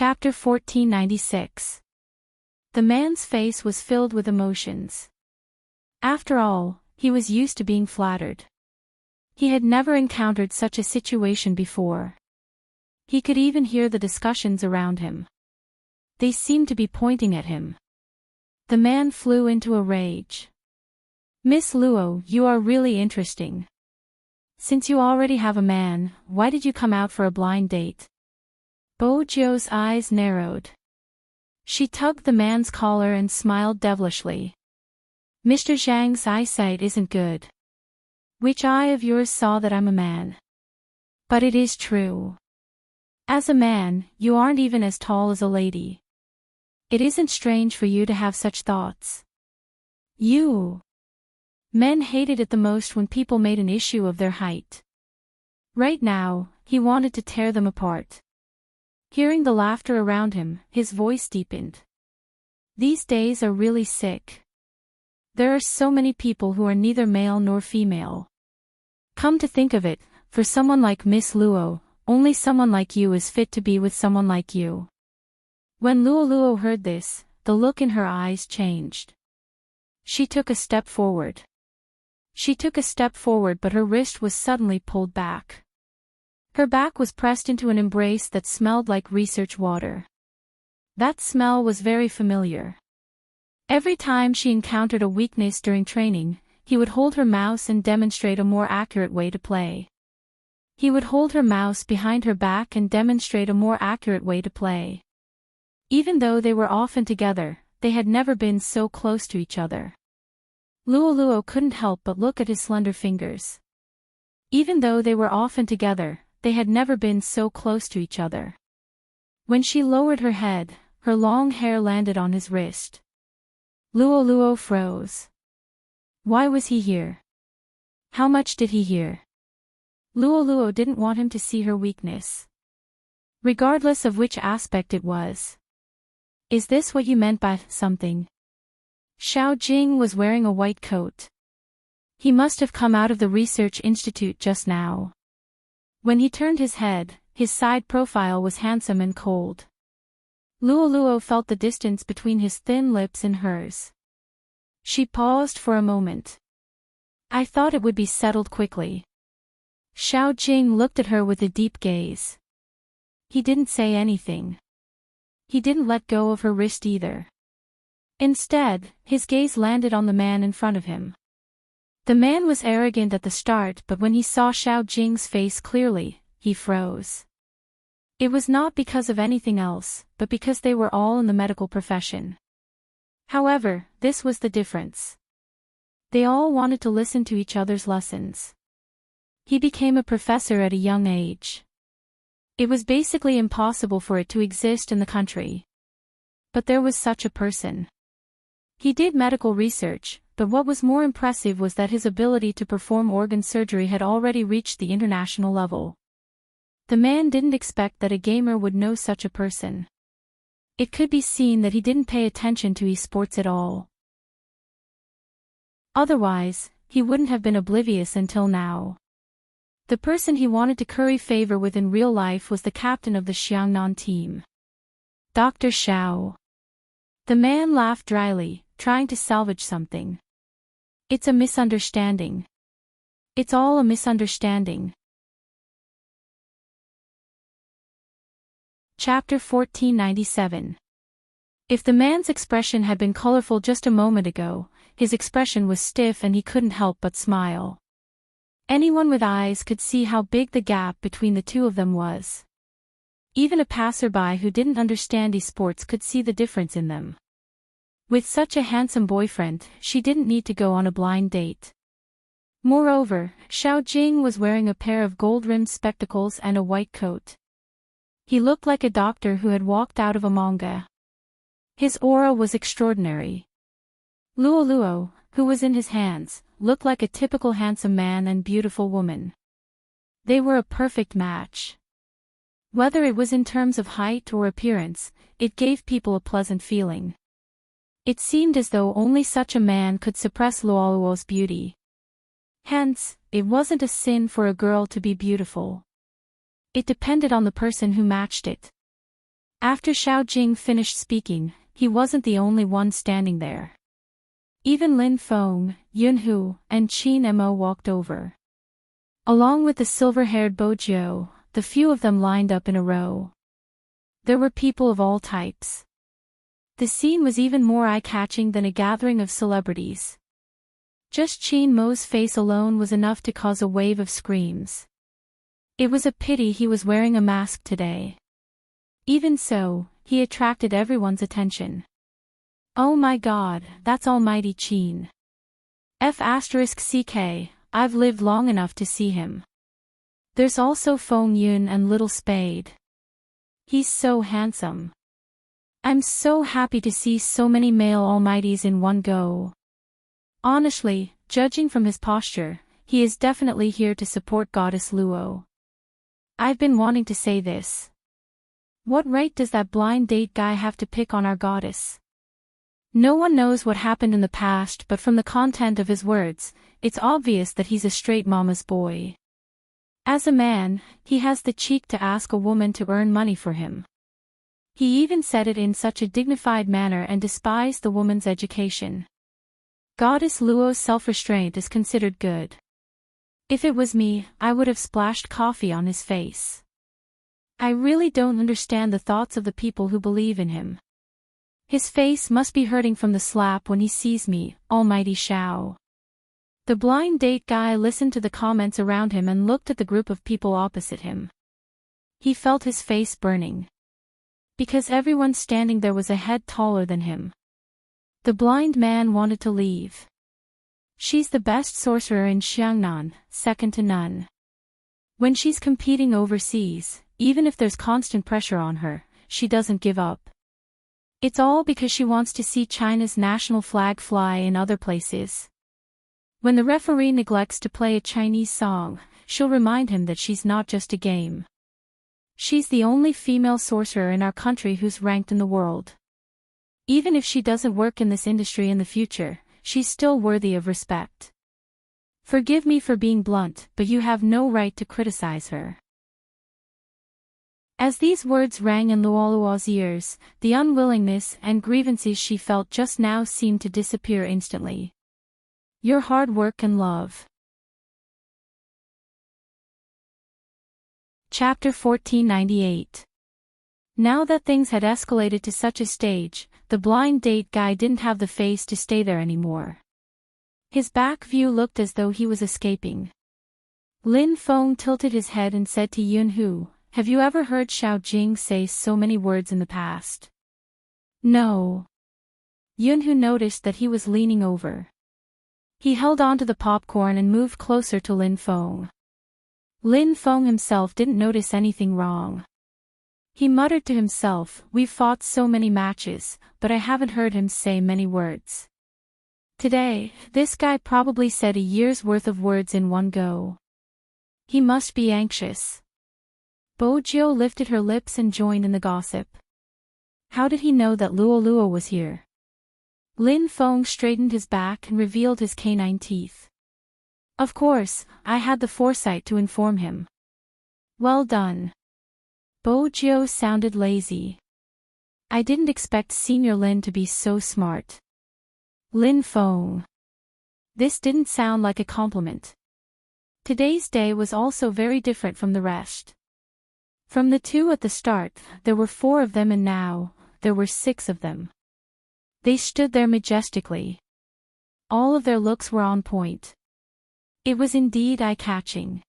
Chapter 1496. The man's face was filled with emotions. After all, he was used to being flattered. He had never encountered such a situation before. He could even hear the discussions around him. They seemed to be pointing at him. The man flew into a rage. "Miss Luo, you are really interesting. Since you already have a man, why did you come out for a blind date?" Bo Jiu's eyes narrowed. She tugged the man's collar and smiled devilishly. "Mr. Zhang's eyesight isn't good. Which eye of yours saw that I'm a man? But it is true. As a man, you aren't even as tall as a lady. It isn't strange for you to have such thoughts. You." Men hated it the most when people made an issue of their height. Right now, he wanted to tear them apart. Hearing the laughter around him, his voice deepened. These days are really sick. There are so many people who are neither male nor female. Come to think of it, for someone like Miss Luo, only someone like you is fit to be with someone like you. When Luo heard this, the look in her eyes changed. She took a step forward. But her wrist was suddenly pulled back. Her back was pressed into an embrace that smelled like research water. That smell was very familiar. Every time she encountered a weakness during training, he would hold her mouse and demonstrate a more accurate way to play. He would hold her mouse behind her back and demonstrate a more accurate way to play. Even though they were often together, they had never been so close to each other. Luo couldn't help but look at his slender fingers. Even though they were often together, they had never been so close to each other. When she lowered her head, her long hair landed on his wrist. Luo froze. Why was he here? How much did he hear? Luo didn't want him to see her weakness. Regardless of which aspect it was. "Is this what you meant by something?" Xiao Jing was wearing a white coat. He must have come out of the research institute just now. When he turned his head, his side profile was handsome and cold. Luo felt the distance between his thin lips and hers. She paused for a moment. "I thought it would be settled quickly." Xiao Jing looked at her with a deep gaze. He didn't say anything. He didn't let go of her wrist either. Instead, his gaze landed on the man in front of him. The man was arrogant at the start, but when he saw Xiao Jing's face clearly, he froze. It was not because of anything else, but because they were all in the medical profession. However, this was the difference. They all wanted to listen to each other's lessons. He became a professor at a young age. It was basically impossible for it to exist in the country. But there was such a person. He did medical research, but what was more impressive was that his ability to perform organ surgery had already reached the international level. The man didn't expect that a gamer would know such a person. It could be seen that he didn't pay attention to esports at all. Otherwise, he wouldn't have been oblivious until now. The person he wanted to curry favor with in real life was the captain of the Xiangnan team. Dr. Xiao. The man laughed dryly, trying to salvage something. "It's a misunderstanding. It's all a misunderstanding." Chapter 1497. If the man's expression had been colorful just a moment ago, his expression was stiff and he couldn't help but smile. Anyone with eyes could see how big the gap between the two of them was. Even a passerby who didn't understand esports could see the difference in them. With such a handsome boyfriend, she didn't need to go on a blind date. Moreover, Xiao Jing was wearing a pair of gold-rimmed spectacles and a white coat. He looked like a doctor who had walked out of a manga. His aura was extraordinary. Luo, who was in his hands, looked like a typical handsome man and beautiful woman. They were a perfect match. Whether it was in terms of height or appearance, it gave people a pleasant feeling. It seemed as though only such a man could suppress Luo's beauty. Hence, it wasn't a sin for a girl to be beautiful. It depended on the person who matched it. After Xiao Jing finished speaking, he wasn't the only one standing there. Even Lin Feng, Yun Hu, and Qin Mo walked over. Along with the silver-haired Bo Jiu, the few of them lined up in a row. There were people of all types. The scene was even more eye-catching than a gathering of celebrities. Just Qin Mo's face alone was enough to cause a wave of screams. It was a pity he was wearing a mask today. Even so, he attracted everyone's attention. Oh my god, that's almighty Qin. F***ck, I've lived long enough to see him. There's also Feng Yun and Little Spade. He's so handsome. I'm so happy to see so many male almighties in one go. Honestly, judging from his posture, he is definitely here to support Goddess Luo. I've been wanting to say this. What right does that blind date guy have to pick on our goddess? No one knows what happened in the past, but from the content of his words, it's obvious that he's a straight mama's boy. As a man, he has the cheek to ask a woman to earn money for him. He even said it in such a dignified manner and despised the woman's education. Goddess Luo's self-restraint is considered good. If it was me, I would have splashed coffee on his face. I really don't understand the thoughts of the people who believe in him. His face must be hurting from the slap when he sees me, almighty Xiao. The blind date guy listened to the comments around him and looked at the group of people opposite him. He felt his face burning. Because everyone standing there was a head taller than him. The blind man wanted to leave. She's the best sorcerer in Xiangnan, second to none. When she's competing overseas, even if there's constant pressure on her, she doesn't give up. It's all because she wants to see China's national flag fly in other places. When the referee neglects to play a Chinese song, she'll remind him that she's not just a game. She's the only female sorcerer in our country who's ranked in the world. Even if she doesn't work in this industry in the future, she's still worthy of respect. Forgive me for being blunt, but you have no right to criticize her. As these words rang in Luoluo's ears, the unwillingness and grievances she felt just now seemed to disappear instantly. Your hard work and love. Chapter 1498. Now that things had escalated to such a stage, the blind date guy didn't have the face to stay there anymore. His back view looked as though he was escaping. Lin Feng tilted his head and said to Yun Hu, "Have you ever heard Xiao Jing say so many words in the past?" No. Yun Hu noticed that he was leaning over. He held on to the popcorn and moved closer to Lin Feng. Lin Feng himself didn't notice anything wrong. He muttered to himself, "We've fought so many matches, but I haven't heard him say many words. Today, this guy probably said a year's worth of words in one go. He must be anxious." Bo Jiu lifted her lips and joined in the gossip. How did he know that Luo was here? Lin Feng straightened his back and revealed his canine teeth. Of course, I had the foresight to inform him. Well done. Bo Jiu sounded lazy. I didn't expect Senior Lin to be so smart. Lin Feng. This didn't sound like a compliment. Today's day was also very different from the rest. From the two at the start, there were 4 of them and now, there were 6 of them. They stood there majestically. All of their looks were on point. It was indeed eye-catching.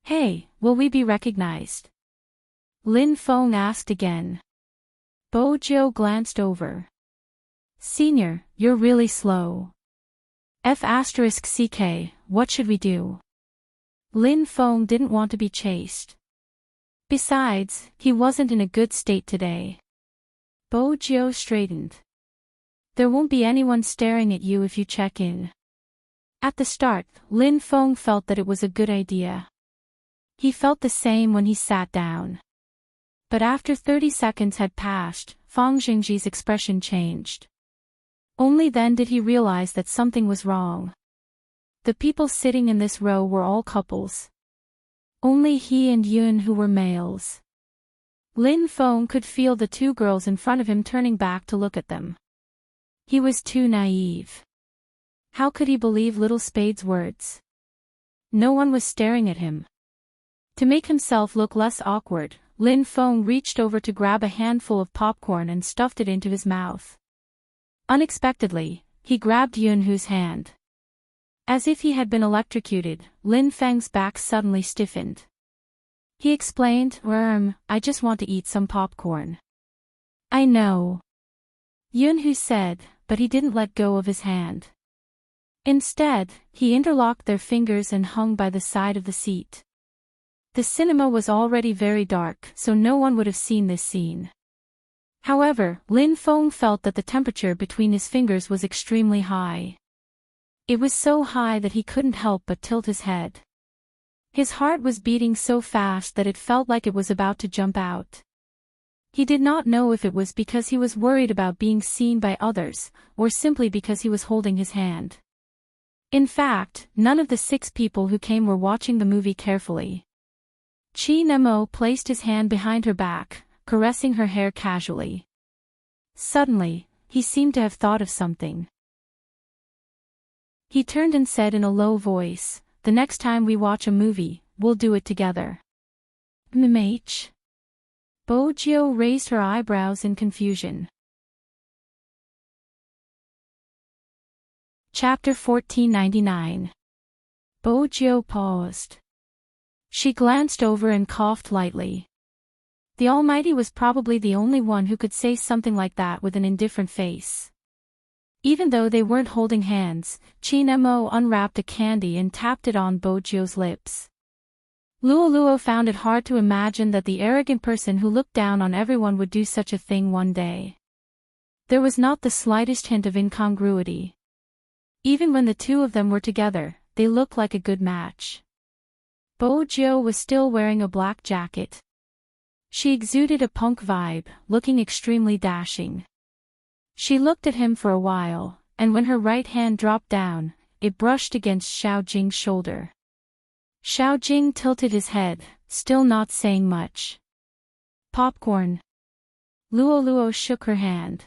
Hey, will we be recognized? Lin Feng asked again. Bo Jiu glanced over. Senior, you're really slow. F***ck, what should we do? Lin Feng didn't want to be chased. Besides, he wasn't in a good state today. Bo Jiu straightened. There won't be anyone staring at you if you check in. At the start, Lin Feng felt that it was a good idea. He felt the same when he sat down. But after 30 seconds had passed, Fang Jingji's expression changed. Only then did he realize that something was wrong. The people sitting in this row were all couples. Only he and Yun Hu were males. Lin Feng could feel the two girls in front of him turning back to look at them. He was too naive. How could he believe little Spade's words? No one was staring at him. To make himself look less awkward, Lin Feng reached over to grab a handful of popcorn and stuffed it into his mouth. Unexpectedly, he grabbed Yunhu's hand. As if he had been electrocuted, Lin Feng's back suddenly stiffened. He explained, I just want to eat some popcorn. I know. Yunhu said, but he didn't let go of his hand. Instead, he interlocked their fingers and hung by the side of the seat. The cinema was already very dark, so no one would have seen this scene. However, Lin Feng felt that the temperature between his fingers was extremely high. It was so high that he couldn't help but tilt his head. His heart was beating so fast that it felt like it was about to jump out. He did not know if it was because he was worried about being seen by others, or simply because he was holding his hand. In fact, none of the 6 people who came were watching the movie carefully. Chi Nemo placed his hand behind her back, caressing her hair casually. Suddenly, he seemed to have thought of something. He turned and said in a low voice, "The next time we watch a movie, we'll do it together." MH? Bojio raised her eyebrows in confusion. Chapter 1499. Bojio paused. She glanced over and coughed lightly. The Almighty was probably the only one who could say something like that with an indifferent face. Even though they weren't holding hands, Chinemo unwrapped a candy and tapped it on Bojio's lips. Luoluo found it hard to imagine that the arrogant person who looked down on everyone would do such a thing one day. There was not the slightest hint of incongruity. Even when the two of them were together, they looked like a good match. Bojio was still wearing a black jacket. She exuded a punk vibe, looking extremely dashing. She looked at him for a while, and when her right hand dropped down, it brushed against Xiao Jing's shoulder. Xiao Jing tilted his head, still not saying much. Popcorn. Luoluo shook her hand.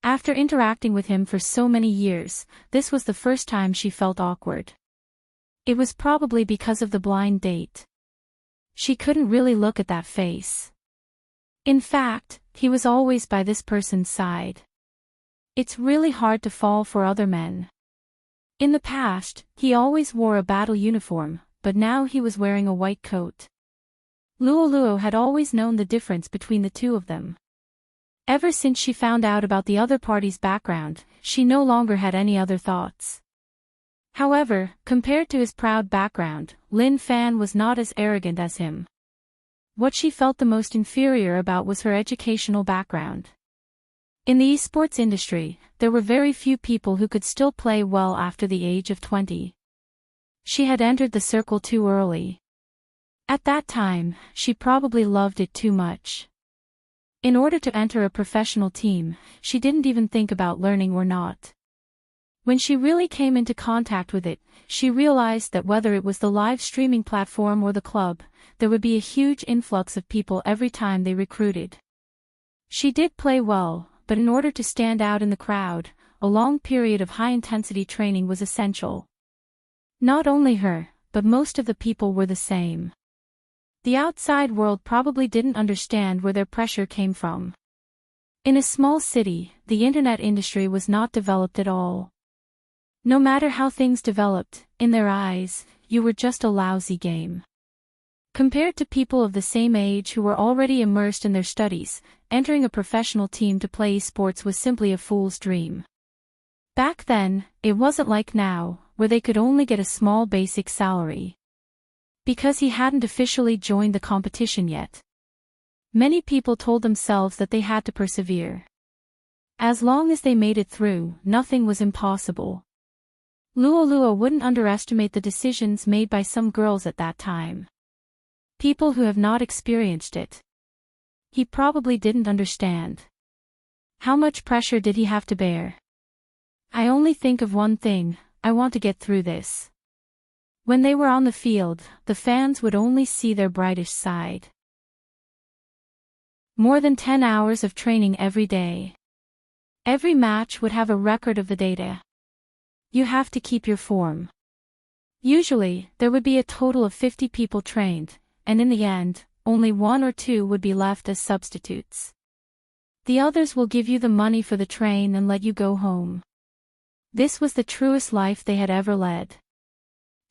After interacting with him for so many years, this was the first time she felt awkward. It was probably because of the blind date. She couldn't really look at that face. In fact, he was always by this person's side. It's really hard to fall for other men. In the past, he always wore a battle uniform, but now he was wearing a white coat. Luoluo had always known the difference between the two of them. Ever since she found out about the other party's background, she no longer had any other thoughts. However, compared to his proud background, Lin Fan was not as arrogant as him. What she felt the most inferior about was her educational background. In the esports industry, there were very few people who could still play well after the age of 20. She had entered the circle too early. At that time, she probably loved it too much. In order to enter a professional team, she didn't even think about learning or not. When she really came into contact with it, she realized that whether it was the live streaming platform or the club, there would be a huge influx of people every time they recruited. She did play well, but in order to stand out in the crowd, a long period of high-intensity training was essential. Not only her, but most of the people were the same. The outside world probably didn't understand where their pressure came from. In a small city, the internet industry was not developed at all. No matter how things developed, in their eyes, you were just a lousy game. Compared to people of the same age who were already immersed in their studies, entering a professional team to play sports was simply a fool's dream. Back then, it wasn't like now, where they could only get a small basic salary. Because he hadn't officially joined the competition yet. Many people told themselves that they had to persevere. As long as they made it through, nothing was impossible. Luoluo wouldn't underestimate the decisions made by some girls at that time. People who have not experienced it. He probably didn't understand. How much pressure did he have to bear? I only think of one thing, I want to get through this. When they were on the field, the fans would only see their brightest side. More than 10 hours of training every day. Every match would have a record of the data. You have to keep your form. Usually, there would be a total of 50 people trained, and in the end, only 1 or 2 would be left as substitutes. The others will give you the money for the train and let you go home. This was the truest life they had ever led.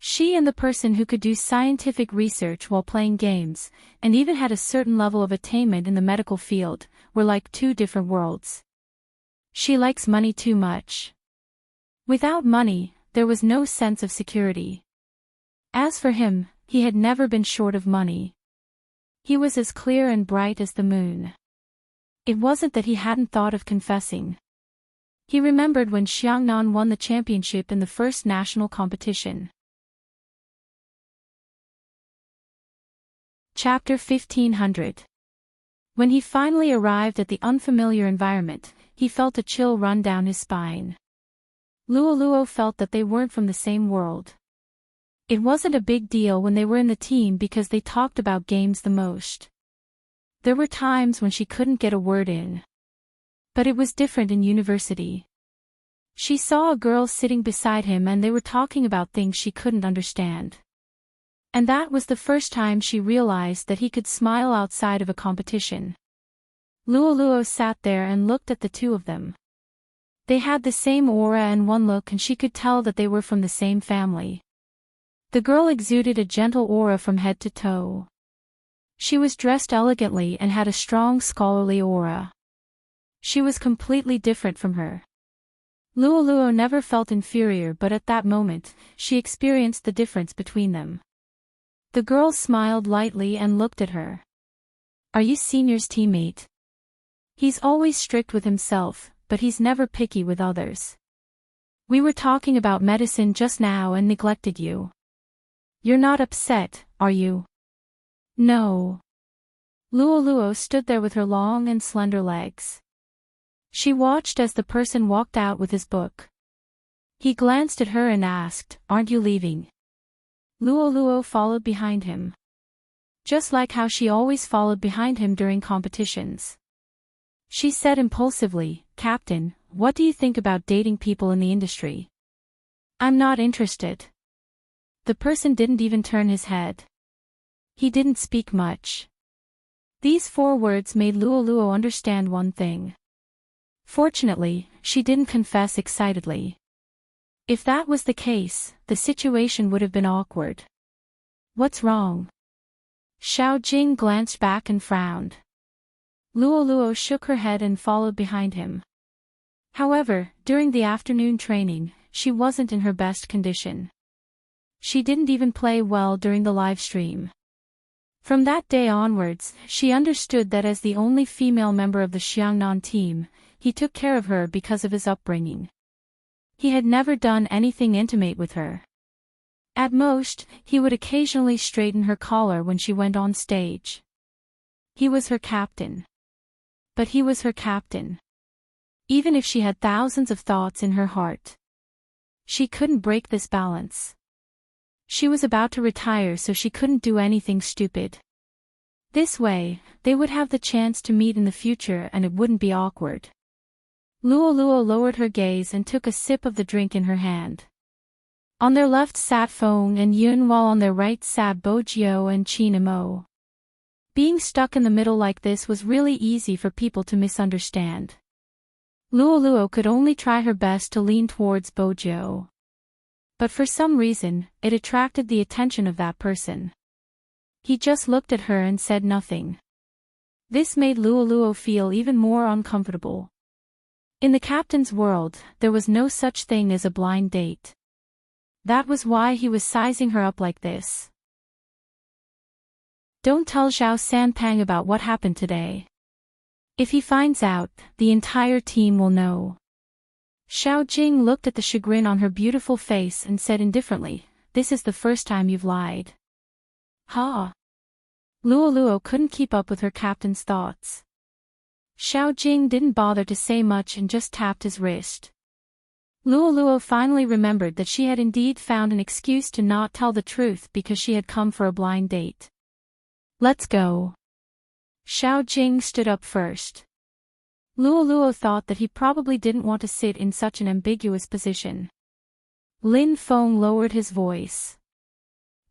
She and the person who could do scientific research while playing games, and even had a certain level of attainment in the medical field, were like 2 different worlds. She likes money too much. Without money, there was no sense of security. As for him, he had never been short of money. He was as clear and bright as the moon. It wasn't that he hadn't thought of confessing. He remembered when Xiangnan won the championship in the first national competition. Chapter 1500. When he finally arrived at the unfamiliar environment, he felt a chill run down his spine. Luoluo felt that they weren't from the same world. It wasn't a big deal when they were in the team because they talked about games the most. There were times when she couldn't get a word in. But it was different in university. She saw a girl sitting beside him and they were talking about things she couldn't understand. And that was the first time she realized that he could smile outside of a competition. Luoluo sat there and looked at the 2 of them. They had the same aura and one look and she could tell that they were from the same family. The girl exuded a gentle aura from head to toe. She was dressed elegantly and had a strong scholarly aura. She was completely different from her. Luoluo never felt inferior, but at that moment, she experienced the difference between them. The girl smiled lightly and looked at her. "Are you Senior's teammate? He's always strict with himself, but he's never picky with others. We were talking about medicine just now and neglected you. You're not upset, are you?" "No." Luoluo stood there with her long and slender legs. She watched as the person walked out with his book. He glanced at her and asked, "Aren't you leaving?" Luoluo followed behind him. Just like how she always followed behind him during competitions. She said impulsively, "Captain, what do you think about dating people in the industry?" "I'm not interested." The person didn't even turn his head. He didn't speak much. These 4 words made Luoluo understand one thing. Fortunately, she didn't confess excitedly. If that was the case, the situation would have been awkward. "What's wrong?" Xiao Jing glanced back and frowned. Luoluo shook her head and followed behind him. However, during the afternoon training, she wasn't in her best condition. She didn't even play well during the live stream. From that day onwards, she understood that as the only female member of the Xiangnan team, he took care of her because of his upbringing. He had never done anything intimate with her. At most, he would occasionally straighten her collar when she went on stage. He was her captain. But he was her captain. Even if she had thousands of thoughts in her heart. She couldn't break this balance. She was about to retire, so she couldn't do anything stupid. This way, they would have the chance to meet in the future and it wouldn't be awkward. Luoluo lowered her gaze and took a sip of the drink in her hand. On their left sat Feng and Yun while on their right sat Bojiao and Qin Imo. Being stuck in the middle like this was really easy for people to misunderstand. Luoluo could only try her best to lean towards Bojiao. But for some reason, it attracted the attention of that person. He just looked at her and said nothing. This made Luoluo feel even more uncomfortable. In the captain's world, there was no such thing as a blind date. That was why he was sizing her up like this. "Don't tell Zhao Sanpang about what happened today. If he finds out, the entire team will know." Xiao Jing looked at the chagrin on her beautiful face and said indifferently, "This is the first time you've lied." "Ha!" Luoluo couldn't keep up with her captain's thoughts. Xiao Jing didn't bother to say much and just tapped his wrist. Luoluo finally remembered that she had indeed found an excuse to not tell the truth because she had come for a blind date. "Let's go." Xiao Jing stood up first. Luo Luo thought that he probably didn't want to sit in such an ambiguous position. Lin Feng lowered his voice.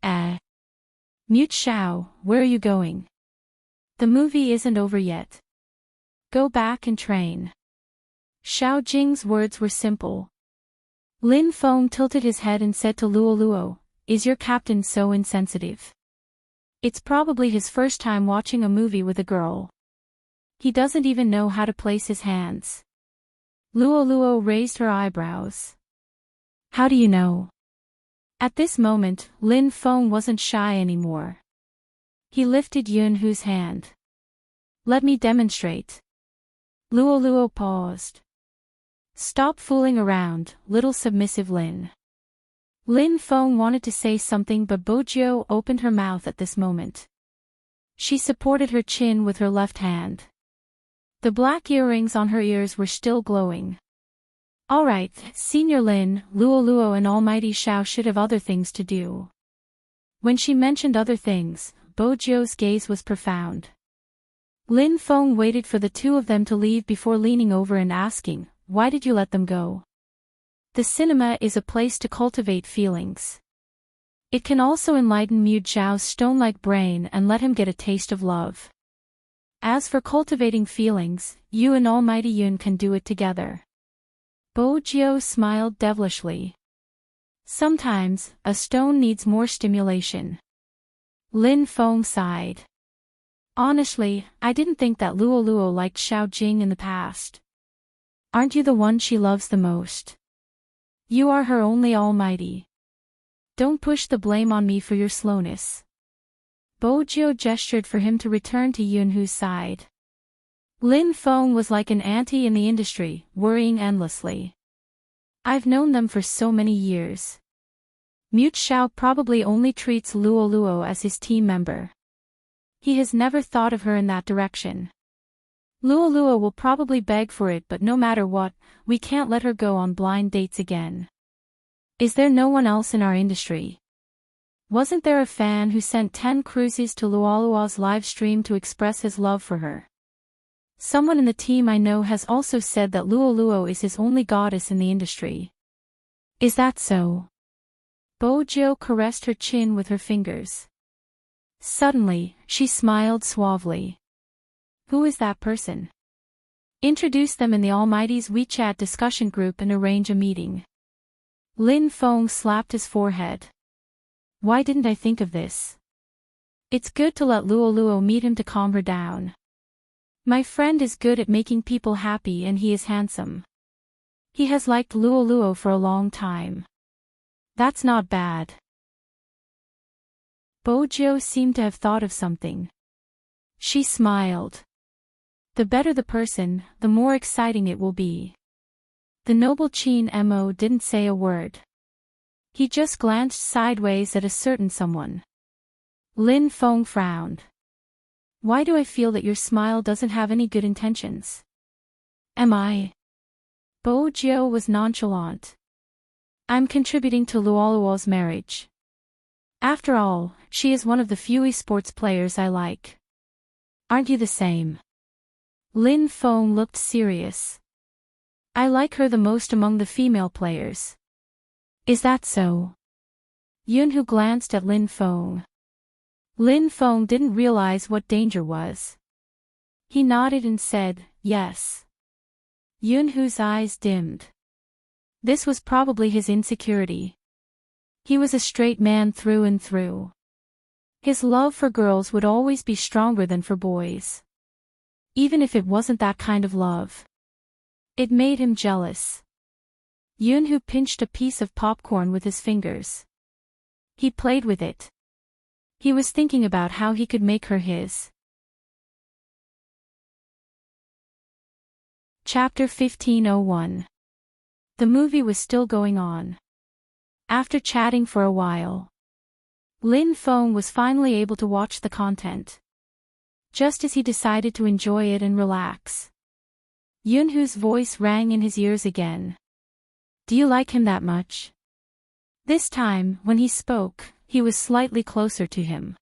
Mute Xiao, where are you going? The movie isn't over yet. Go back and train. Xiao Jing's words were simple. Lin Feng tilted his head and said to Luo Luo, "Is your captain so insensitive? It's probably his first time watching a movie with a girl. He doesn't even know how to place his hands." Luo Luo raised her eyebrows. How do you know? At this moment, Lin Feng wasn't shy anymore. He lifted Yun Hu's hand. Let me demonstrate. Luo Luo paused. Stop fooling around, little submissive Lin. Lin Feng wanted to say something but Bojiu opened her mouth at this moment. She supported her chin with her left hand. The black earrings on her ears were still glowing. All right, Senior Lin, Luo Luo and Almighty Xiao should have other things to do. When she mentioned other things, Bojiu's gaze was profound. Lin Feng waited for the two of them to leave before leaning over and asking, why did you let them go? The cinema is a place to cultivate feelings. It can also enlighten Mu Zhao's stone-like brain and let him get a taste of love. As for cultivating feelings, you and Almighty Yun can do it together. Bojiu smiled devilishly. Sometimes, a stone needs more stimulation. Lin Feng sighed. Honestly, I didn't think that Luo Luo liked Xiao Jing in the past. Aren't you the one she loves the most? You are her only almighty. Don't push the blame on me for your slowness. Bojiu gestured for him to return to Yun Hu's side. Lin Feng was like an auntie in the industry, worrying endlessly. I've known them for so many years. Mute Xiao probably only treats Luo Luo as his team member. He has never thought of her in that direction. Luo Luo will probably beg for it, but no matter what, we can't let her go on blind dates again. Is there no one else in our industry? Wasn't there a fan who sent 10 cruises to Luo Luo's live stream to express his love for her? Someone in the team I know has also said that Luo Luo is his only goddess in the industry. Is that so? Bojiu caressed her chin with her fingers. Suddenly, she smiled suavely. Who is that person? Introduce them in the Almighty's WeChat discussion group and arrange a meeting. Lin Feng slapped his forehead. Why didn't I think of this? It's good to let Luo Luo meet him to calm her down. My friend is good at making people happy and he is handsome. He has liked Luo Luo for a long time. That's not bad. Bojiu seemed to have thought of something. She smiled. The better the person, the more exciting it will be. The noble Qin Mo didn't say a word. He just glanced sideways at a certain someone. Lin Feng frowned. Why do I feel that your smile doesn't have any good intentions? Am I? Bojiu was nonchalant. I'm contributing to Luo Luo's marriage. After all, she is one of the few esports players I like. Aren't you the same? Lin Feng looked serious. I like her the most among the female players. Is that so? Yun Hu glanced at Lin Feng. Lin Feng didn't realize what danger was. He nodded and said, yes. Yun Hu's eyes dimmed. This was probably his insecurity. He was a straight man through and through. His love for girls would always be stronger than for boys. Even if it wasn't that kind of love. It made him jealous. Yun Hu pinched a piece of popcorn with his fingers. He played with it. He was thinking about how he could make her his. Chapter 1501. The movie was still going on. After chatting for a while, Lin Feng was finally able to watch the content. Just as he decided to enjoy it and relax, Yun Hu's voice rang in his ears again. Do you like him that much? This time, when he spoke, he was slightly closer to him.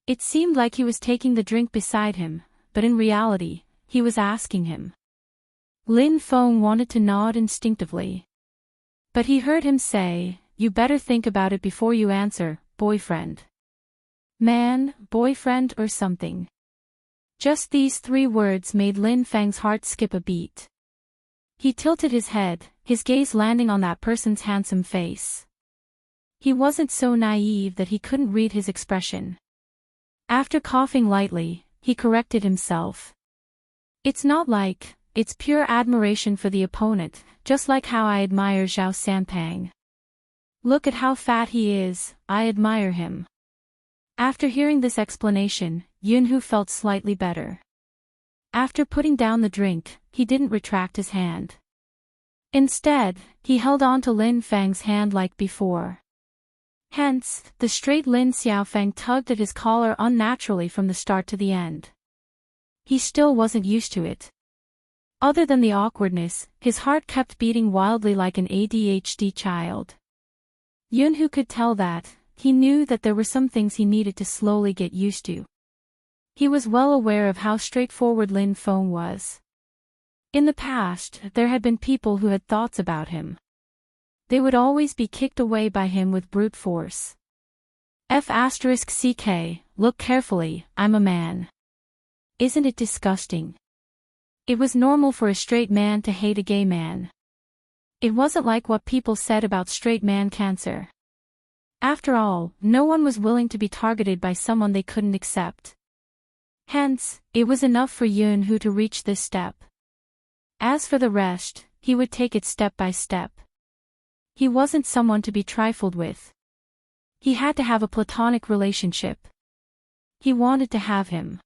It seemed like he was taking the drink beside him, but in reality, he was asking him. Lin Feng wanted to nod instinctively. But he heard him say, "You better think about it before you answer, boyfriend. Man, boyfriend or something." Just these 3 words made Lin Feng's heart skip a beat. He tilted his head, his gaze landing on that person's handsome face. He wasn't so naive that he couldn't read his expression. After coughing lightly, he corrected himself. "It's not like, it's pure admiration for the opponent, just like how I admire Zhao Sanpang. Look at how fat he is, I admire him." After hearing this explanation, Yunhu felt slightly better. After putting down the drink, he didn't retract his hand. Instead, he held on to Lin Feng's hand like before. Hence, the straight Lin Xiaofeng tugged at his collar unnaturally from the start to the end. He still wasn't used to it. Other than the awkwardness, his heart kept beating wildly like an ADHD child. Yunhu could tell that. He knew that there were some things he needed to slowly get used to. He was well aware of how straightforward Lin Feng was. In the past, there had been people who had thoughts about him. They would always be kicked away by him with brute force. F***ck, look carefully, I'm a man. Isn't it disgusting? It was normal for a straight man to hate a gay man. It wasn't like what people said about straight man cancer. After all, no one was willing to be targeted by someone they couldn't accept. Hence, it was enough for Yunhu to reach this step. As for the rest, he would take it step by step. He wasn't someone to be trifled with. He had to have a platonic relationship. He wanted to have him.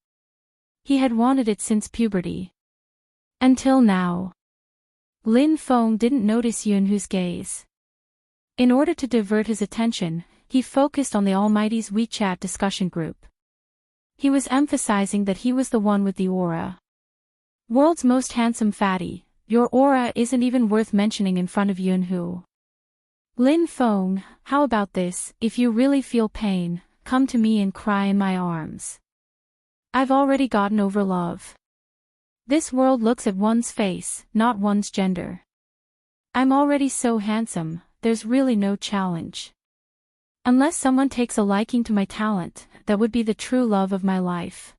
He had wanted it since puberty. Until now. Lin Feng didn't notice Yunhu's gaze. In order to divert his attention, he focused on the Almighty's WeChat discussion group. He was emphasizing that he was the one with the aura. World's most handsome fatty, your aura isn't even worth mentioning in front of Yunhu. Lin Feng, how about this, if you really feel pain, come to me and cry in my arms. I've already gotten over love. This world looks at one's face, not one's gender. I'm already so handsome. There's really no challenge. Unless someone takes a liking to my talent, that would be the true love of my life.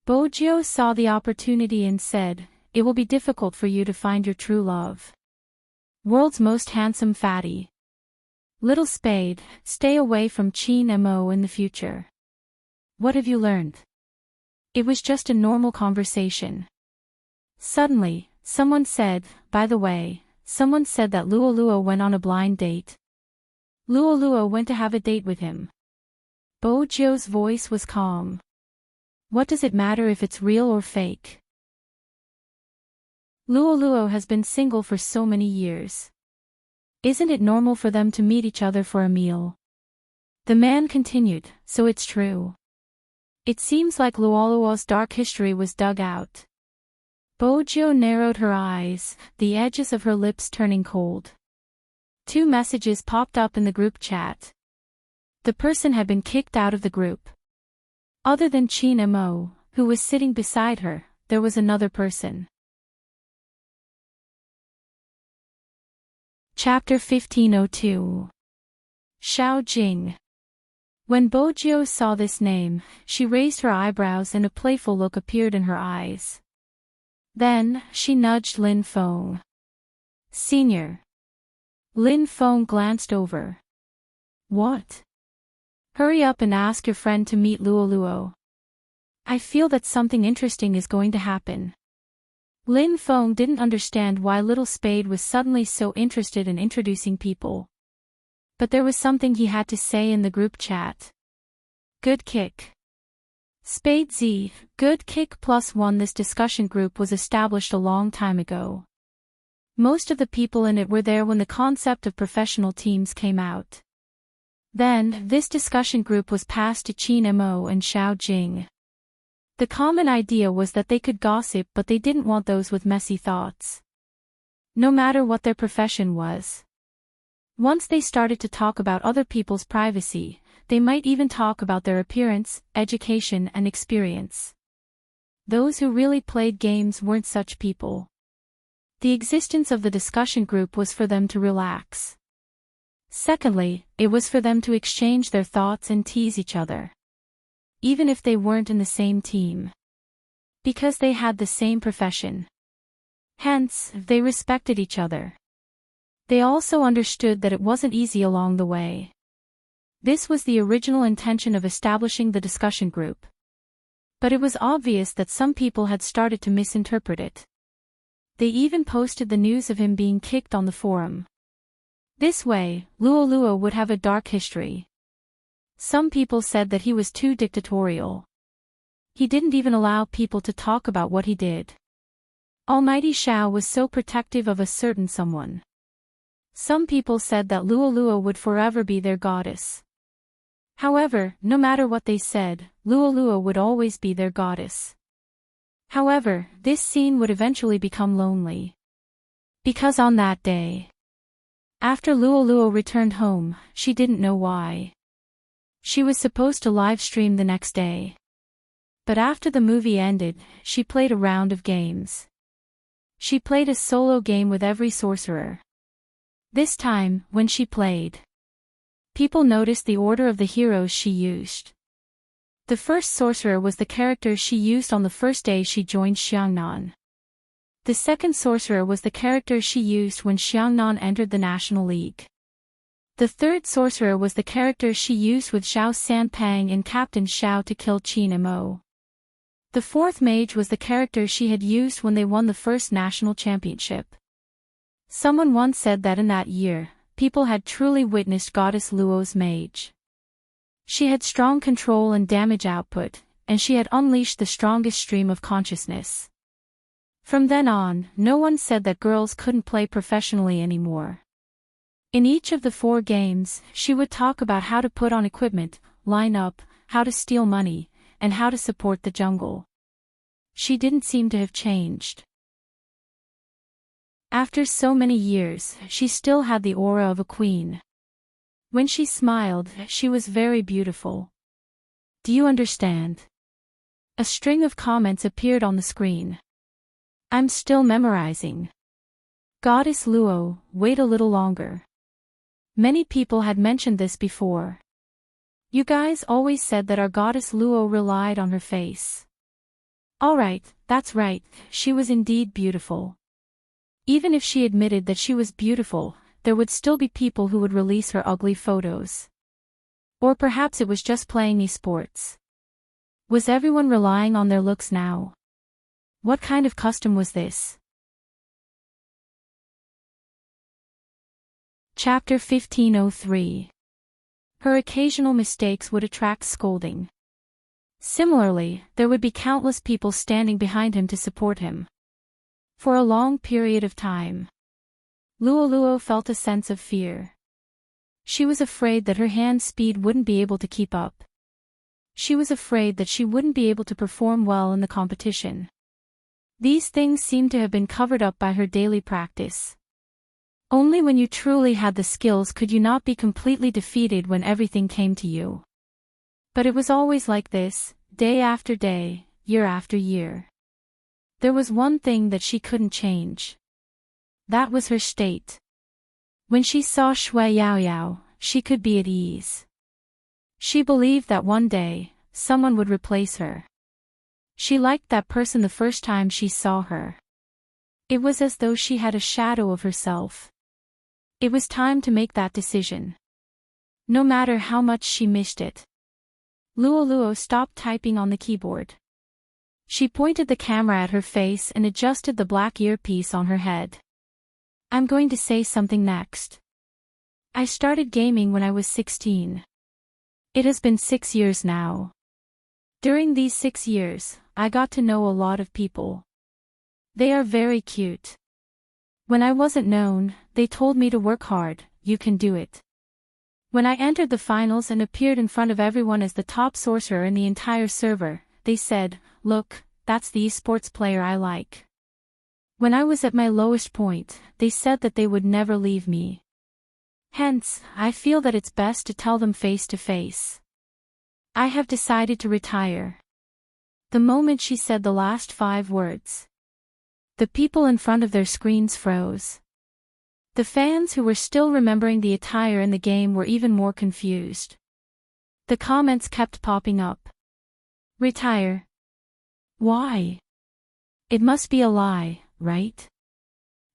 Bojiu saw the opportunity and said, "It will be difficult for you to find your true love. World's most handsome fatty. Little Spade, stay away from Qin Mo in the future. What have you learned?" It was just a normal conversation. Suddenly, someone said, "By the way, someone said that Luo went on a blind date. Luo went to have a date with him." Bojiu's voice was calm. "What does it matter if it's real or fake? Luo has been single for so many years. Isn't it normal for them to meet each other for a meal?" The man continued, "So it's true. It seems like Luo's dark history was dug out." Bojiu narrowed her eyes, the edges of her lips turning cold. 2 messages popped up in the group chat. The person had been kicked out of the group. Other than Qin Mo, who was sitting beside her, there was another person. Chapter 1502. Xiao Jing. When Bojiu saw this name, she raised her eyebrows and a playful look appeared in her eyes. Then, she nudged Lin Feng. "Senior." Lin Feng glanced over. "What?" "Hurry up and ask your friend to meet Luo. I feel that something interesting is going to happen." Lin Feng didn't understand why Little Spade was suddenly so interested in introducing people. But there was something he had to say in the group chat. Good kick. Spade Z, good kick +1. This discussion group was established a long time ago. Most of the people in it were there when the concept of professional teams came out. Then, this discussion group was passed to Qin Mo and Xiao Jing. The common idea was that they could gossip, but they didn't want those with messy thoughts. No matter what their profession was. Once they started to talk about other people's privacy, they might even talk about their appearance, education and experience. those who really played games weren't such people. The existence of the discussion group was for them to relax. Secondly, it was for them to exchange their thoughts and tease each other. Even if they weren't in the same team. Because they had the same profession. Hence, they respected each other. They also understood that it wasn't easy along the way. This was the original intention of establishing the discussion group. But it was obvious that some people had started to misinterpret it. They even posted the news of him being kicked on the forum. This way, Luoluo would have a dark history. Some people said that he was too dictatorial. He didn't even allow people to talk about what he did. Almighty Shao was so protective of a certain someone. Some people said that Luoluo would forever be their goddess. However, no matter what they said, Luoluo would always be their goddess. However, this scene would eventually become lonely. Because on that day, after Luoluo returned home, she didn't know why. She was supposed to live stream the next day. But after the movie ended, she played a round of games. She played a solo game with every sorcerer. This time, when she played, people noticed the order of the heroes she used. The first sorcerer was the character she used on the first day she joined Xiangnan. The second sorcerer was the character she used when Xiangnan entered the National League. The third sorcerer was the character she used with Xiao Sanpang and Captain Xiao to kill Qin Mo. The fourth mage was the character she had used when they won the first national championship. Someone once said that in that year, people had truly witnessed Goddess Luo's mage. She had strong control and damage output, and she had unleashed the strongest stream of consciousness. From then on, no one said that girls couldn't play professionally anymore. In each of the 4 games, she would talk about how to put on equipment, line up, how to steal money, and how to support the jungle. She didn't seem to have changed. After so many years, she still had the aura of a queen. When she smiled, she was very beautiful. Do you understand? A string of comments appeared on the screen. I'm still memorizing. Goddess Luo, wait a little longer. Many people had mentioned this before. You guys always said that our goddess Luo relied on her face. Alright, that's right, she was indeed beautiful. Even if she admitted that she was beautiful, there would still be people who would release her ugly photos. Or perhaps it was just playing esports. Was everyone relying on their looks now? What kind of custom was this? Chapter 1503. Her occasional mistakes would attract scolding. Similarly, there would be countless people standing behind him to support him. For a long period of time, Luoluo felt a sense of fear. She was afraid that her hand speed wouldn't be able to keep up. She was afraid that she wouldn't be able to perform well in the competition. These things seemed to have been covered up by her daily practice. Only when you truly had the skills could you not be completely defeated when everything came to you. But it was always like this, day after day, year after year. There was one thing that she couldn't change. That was her state. When she saw Shui Yaoyao, she could be at ease. She believed that one day, someone would replace her. She liked that person the first time she saw her. It was as though she had a shadow of herself. It was time to make that decision. No matter how much she missed it. Luoluo stopped typing on the keyboard. She pointed the camera at her face and adjusted the black earpiece on her head. I'm going to say something next. I started gaming when I was 16. It has been 6 years now. During these 6 years, I got to know a lot of people. They are very cute. When I wasn't known, they told me to work hard, you can do it. When I entered the finals and appeared in front of everyone as the top sorcerer in the entire server, they said, look, that's the esports player I like. When I was at my lowest point, they said that they would never leave me. Hence, I feel that it's best to tell them face to face. I have decided to retire. The moment she said the last 5 words, the people in front of their screens froze. The fans who were still remembering the attire in the game were even more confused. The comments kept popping up. Retire. Why? It must be a lie, right?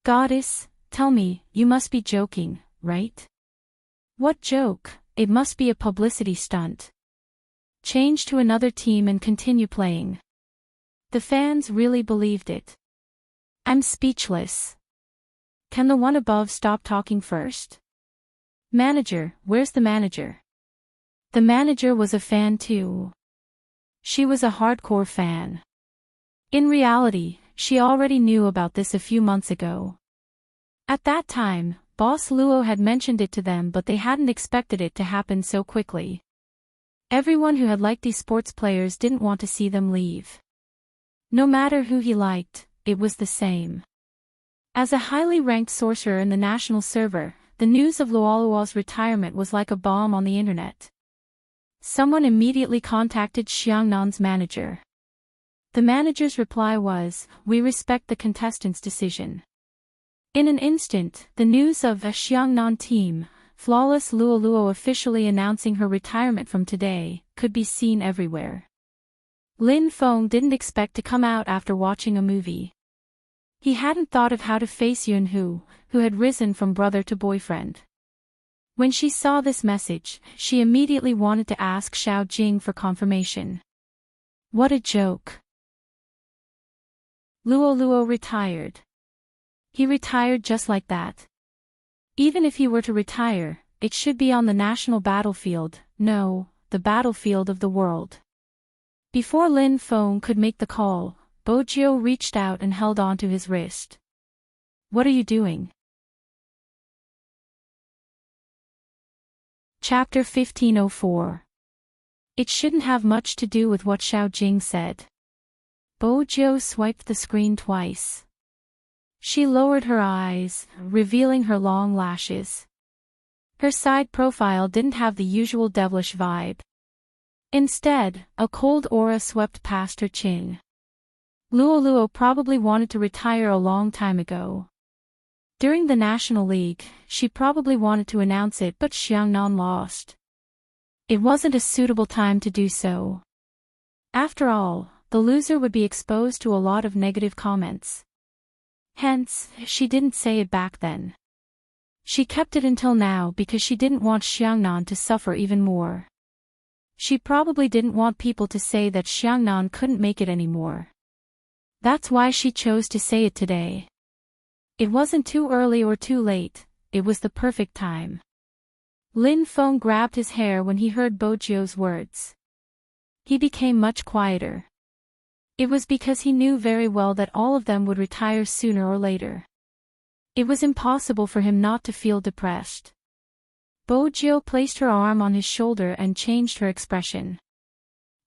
Goddess, tell me, you must be joking, right? What joke? It must be a publicity stunt. Change to another team and continue playing. The fans really believed it. I'm speechless. Can the one above stop talking first? Manager, where's the manager? The manager was a fan too. She was a hardcore fan. In reality, she already knew about this a few months ago. At that time, Boss Luo had mentioned it to them, but they hadn't expected it to happen so quickly. Everyone who had liked these sports players didn't want to see them leave. No matter who he liked, it was the same. As a highly ranked sorcerer in the national server, the news of Luoluo's retirement was like a bomb on the internet. Someone immediately contacted Xiangnan's manager. The manager's reply was, "We respect the contestant's decision." In an instant, the news of a Xiangnan team, Flawless Luoluo officially announcing her retirement from today, could be seen everywhere. Lin Feng didn't expect to come out after watching a movie. He hadn't thought of how to face Yunhu, who had risen from brother to boyfriend. When she saw this message, she immediately wanted to ask Xiao Jing for confirmation. What a joke. Luoluo retired. He retired just like that. Even if he were to retire, it should be on the national battlefield, no, the battlefield of the world. Before Lin Feng could make the call, Bojiu reached out and held onto his wrist. What are you doing? Chapter 1504. It shouldn't have much to do with what Xiao Jing said. Bojiu swiped the screen twice. She lowered her eyes, revealing her long lashes. Her side profile didn't have the usual devilish vibe. Instead, a cold aura swept past her chin. Luoluo probably wanted to retire a long time ago. During the National League, she probably wanted to announce it, but Xiangnan lost. It wasn't a suitable time to do so. After all, the loser would be exposed to a lot of negative comments. Hence, she didn't say it back then. She kept it until now because she didn't want Xiangnan to suffer even more. She probably didn't want people to say that Xiangnan couldn't make it anymore. That's why she chose to say it today. It wasn't too early or too late, it was the perfect time. Lin Feng grabbed his hair when he heard Bojiu's words. He became much quieter. It was because he knew very well that all of them would retire sooner or later. It was impossible for him not to feel depressed. Bojiu placed her arm on his shoulder and changed her expression.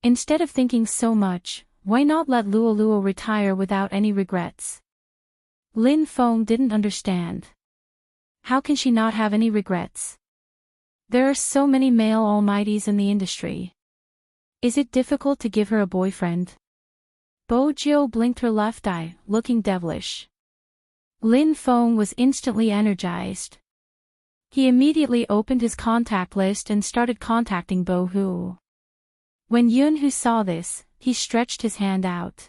Instead of thinking so much, why not let Luoluo retire without any regrets? Lin Feng didn't understand. How can she not have any regrets? There are so many male almighties in the industry. Is it difficult to give her a boyfriend? Bojiu blinked her left eye, looking devilish. Lin Feng was instantly energized. He immediately opened his contact list and started contacting Bo Hu. When Yunhu saw this, he stretched his hand out.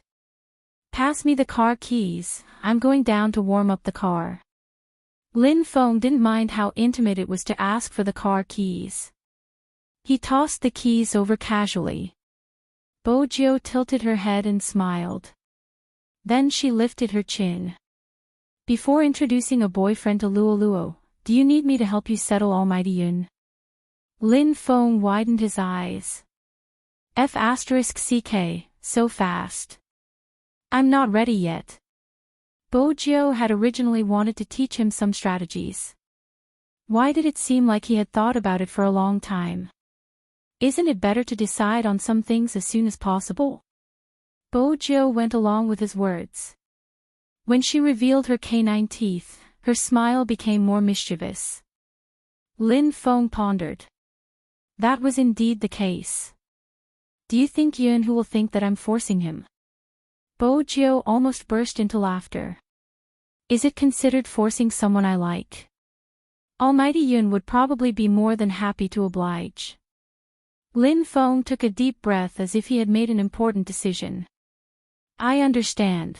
Pass me the car keys, I'm going down to warm up the car. Lin Feng didn't mind how intimate it was to ask for the car keys. He tossed the keys over casually. Bojiu tilted her head and smiled. Then she lifted her chin. Before introducing a boyfriend to Luoluo, do you need me to help you settle Almighty Yun? Lin Feng widened his eyes. F***ck, so fast. I'm not ready yet. Bojiu had originally wanted to teach him some strategies. Why did it seem like he had thought about it for a long time? Isn't it better to decide on some things as soon as possible? Bojiu went along with his words. When she revealed her canine teeth, her smile became more mischievous. Lin Feng pondered. That was indeed the case. Do you think Yun who will think that I'm forcing him? Bo Jio almost burst into laughter. Is it considered forcing someone I like? Almighty Yun would probably be more than happy to oblige. Lin Feng took a deep breath as if he had made an important decision. I understand.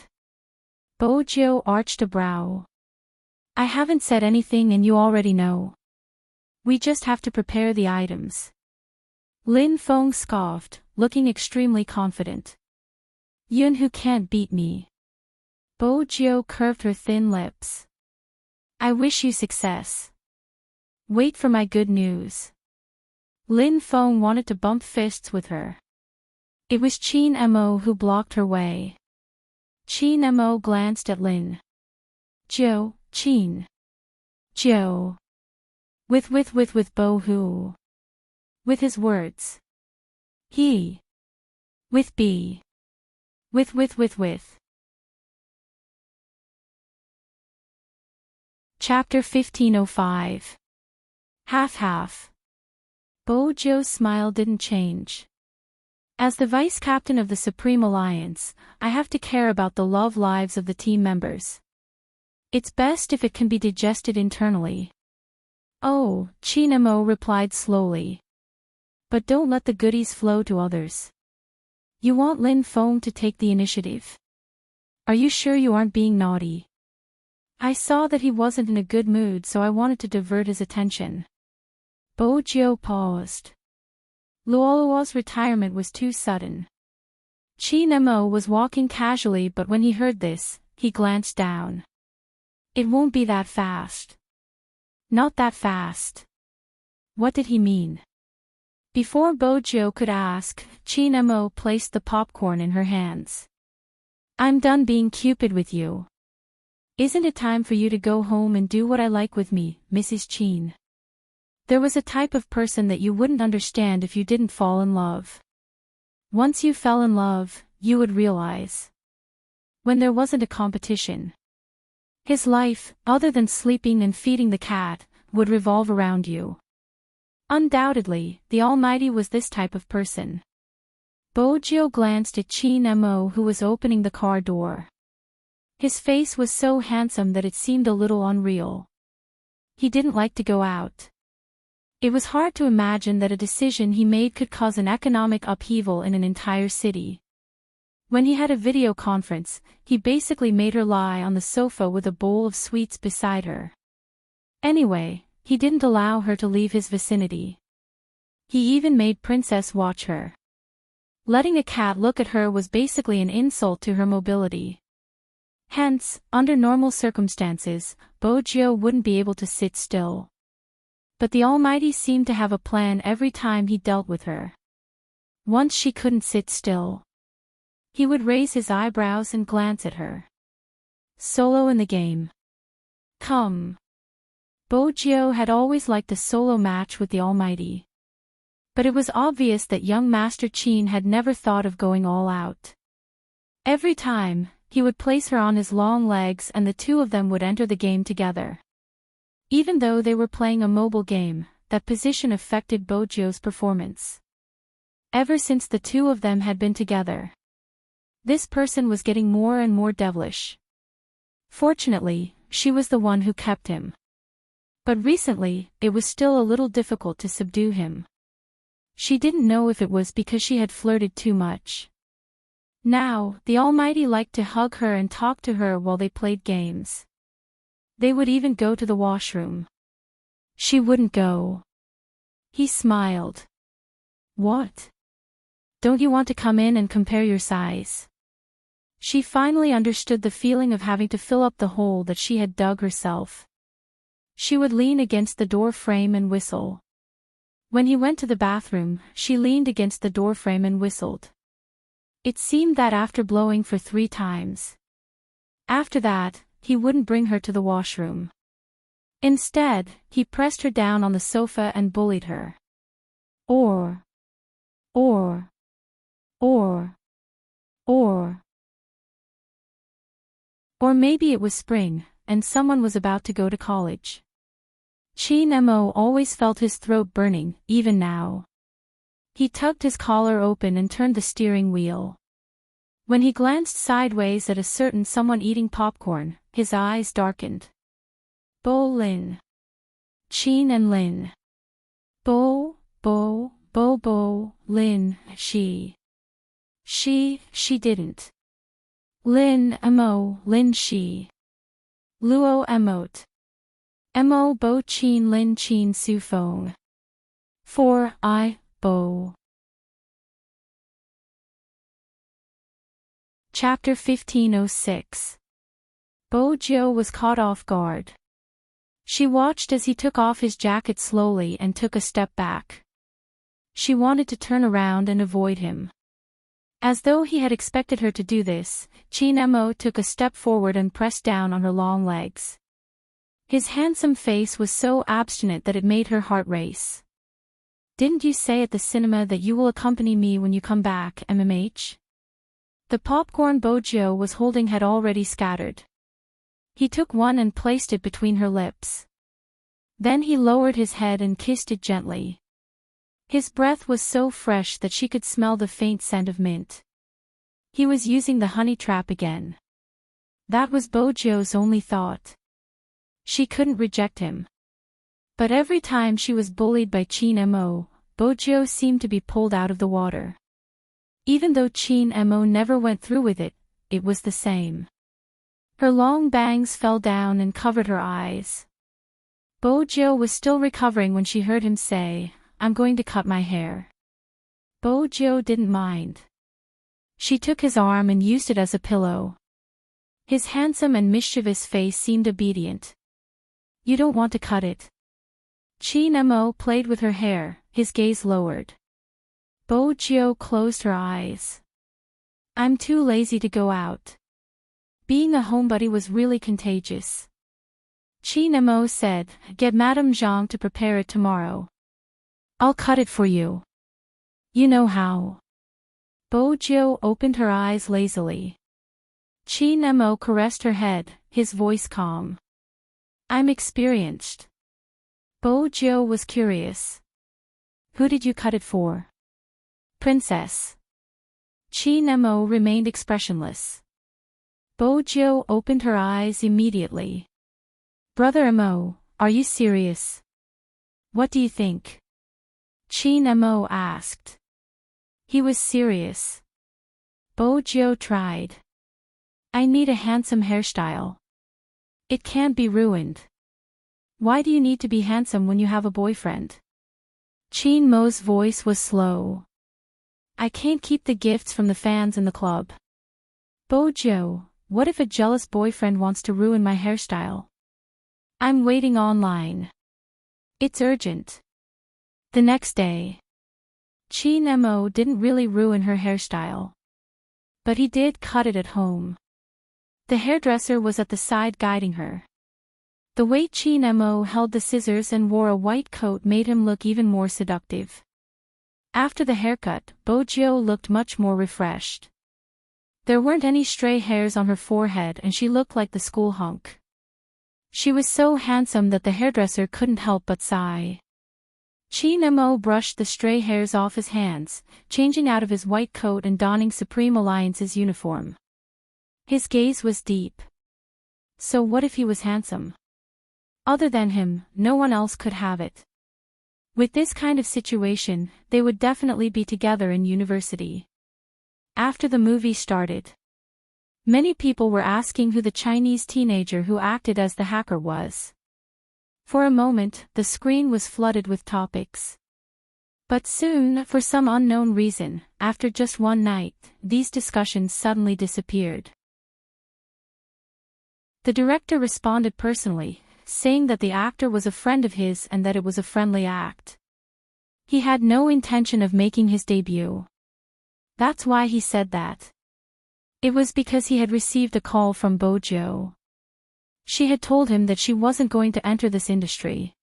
Bo Jio arched a brow. I haven't said anything and you already know. We just have to prepare the items. Lin Feng scoffed, looking extremely confident. Yun who can't beat me. Bo Jio curved her thin lips. I wish you success. Wait for my good news. Lin Feng wanted to bump fists with her. It was Qin Mo who blocked her way. Qin Mo glanced at Lin. Jio, Qin. Jio. With Bo who. With his words. He. With B. With. Chapter 1505. Half. Bo Jio's smile didn't change. As the vice captain of the Supreme Alliance, I have to care about the love lives of the team members. It's best if it can be digested internally. Oh, Qin Mo replied slowly. But don't let the goodies flow to others. You want Lin Feng to take the initiative. Are you sure you aren't being naughty? I saw that he wasn't in a good mood, so I wanted to divert his attention. Bo Jio paused. Luoluo's retirement was too sudden. Qin Mo was walking casually, but when he heard this, he glanced down. It won't be that fast. Not that fast. What did he mean? Before Bo Jio could ask, Qin Mo placed the popcorn in her hands. I'm done being Cupid with you. Isn't it time for you to go home and do what I like with me, Mrs. Qin? There was a type of person that you wouldn't understand if you didn't fall in love. Once you fell in love, you would realize. When there wasn't a competition. His life, other than sleeping and feeding the cat, would revolve around you. Undoubtedly, the Almighty was this type of person. Bo Jio glanced at Qin Mo who was opening the car door. His face was so handsome that it seemed a little unreal. He didn't like to go out. It was hard to imagine that a decision he made could cause an economic upheaval in an entire city. When he had a video conference, he basically made her lie on the sofa with a bowl of sweets beside her. Anyway, he didn't allow her to leave his vicinity. He even made Princess watch her. Letting a cat look at her was basically an insult to her mobility. Hence, under normal circumstances, Bo Jio wouldn't be able to sit still. But the Almighty seemed to have a plan every time he dealt with her. Once she couldn't sit still. He would raise his eyebrows and glance at her. Solo in the game. Come. Bo Jio had always liked a solo match with the Almighty. But it was obvious that young Master Qin had never thought of going all out. Every time, he would place her on his long legs and the two of them would enter the game together. Even though they were playing a mobile game, that position affected Bo Jio's performance. Ever since the two of them had been together, this person was getting more and more devilish. Fortunately, she was the one who kept him. But recently, it was still a little difficult to subdue him. She didn't know if it was because she had flirted too much. Now, the Almighty liked to hug her and talk to her while they played games. They would even go to the washroom. She wouldn't go. He smiled. What? Don't you want to come in and compare your size? She finally understood the feeling of having to fill up the hole that she had dug herself. She would lean against the door frame and whistle. When he went to the bathroom, she leaned against the door frame and whistled. It seemed that after blowing for 3 times. After that, he wouldn't bring her to the washroom. Instead, he pressed her down on the sofa and bullied her. Or maybe it was spring, and someone was about to go to college. Qin Mo always felt his throat burning, even now. He tugged his collar open and turned the steering wheel. When he glanced sideways at a certain someone eating popcorn, his eyes darkened. Bo Lin. Chin and Lin. Bo Lin, she didn't. Lin mo, Lin she. Luo emote. Mo bo chin Lin chin su fong. 4 I, bo. Chapter 1506. Bo Jiu was caught off guard. She watched as he took off his jacket slowly and took a step back. She wanted to turn around and avoid him. As though he had expected her to do this, Chin Mo took a step forward and pressed down on her long legs. His handsome face was so obstinate that it made her heart race. Didn't you say at the cinema that you will accompany me when you come back, MMH? The popcorn Bojo was holding had already scattered. He took one and placed it between her lips. Then he lowered his head and kissed it gently. His breath was so fresh that she could smell the faint scent of mint. He was using the honey trap again. That was Bojo's only thought. She couldn't reject him. But every time she was bullied by Chin Mo, Bojo seemed to be pulled out of the water. Even though Chin Mo never went through with it, it was the same. Her long bangs fell down and covered her eyes. Bojo was still recovering when she heard him say, "I'm going to cut my hair." Bojo didn't mind. She took his arm and used it as a pillow. His handsome and mischievous face seemed obedient. "You don't want to cut it." Chin Mo played with her hair, his gaze lowered. Bojo closed her eyes. "I'm too lazy to go out." Being a homebody was really contagious. Chin Mo said, "Get Madame Zhang to prepare it tomorrow. I'll cut it for you. You know how." Bojo opened her eyes lazily. Chin Mo caressed her head, his voice calm. "I'm experienced." Bojo was curious. "Who did you cut it for?" "Princess." Chin Mo remained expressionless. Bojo opened her eyes immediately. "Brother Mo, are you serious? What do you think?" Chin Mo asked. He was serious. Bojo tried. "I need a handsome hairstyle. It can't be ruined." "Why do you need to be handsome when you have a boyfriend?" Chin Mo's voice was slow. "I can't keep the gifts from the fans in the club." "Bojo, what if a jealous boyfriend wants to ruin my hairstyle?" "I'm waiting online. It's urgent." The next day. Chin Mo didn't really ruin her hairstyle. But he did cut it at home. The hairdresser was at the side guiding her. The way Chin Mo held the scissors and wore a white coat made him look even more seductive. After the haircut, Bojo looked much more refreshed. There weren't any stray hairs on her forehead and she looked like the school hunk. She was so handsome that the hairdresser couldn't help but sigh. Chin Mo brushed the stray hairs off his hands, changing out of his white coat and donning Supreme Alliance's uniform. His gaze was deep. So what if he was handsome? Other than him, no one else could have it. With this kind of situation, they would definitely be together in university. After the movie started, many people were asking who the Chinese teenager who acted as the hacker was. For a moment, the screen was flooded with topics. But soon, for some unknown reason, after just one night, these discussions suddenly disappeared. The director responded personally, saying that the actor was a friend of his and that it was a friendly act. He had no intention of making his debut. That's why he said that. It was because he had received a call from Bojo. She had told him that she wasn't going to enter this industry.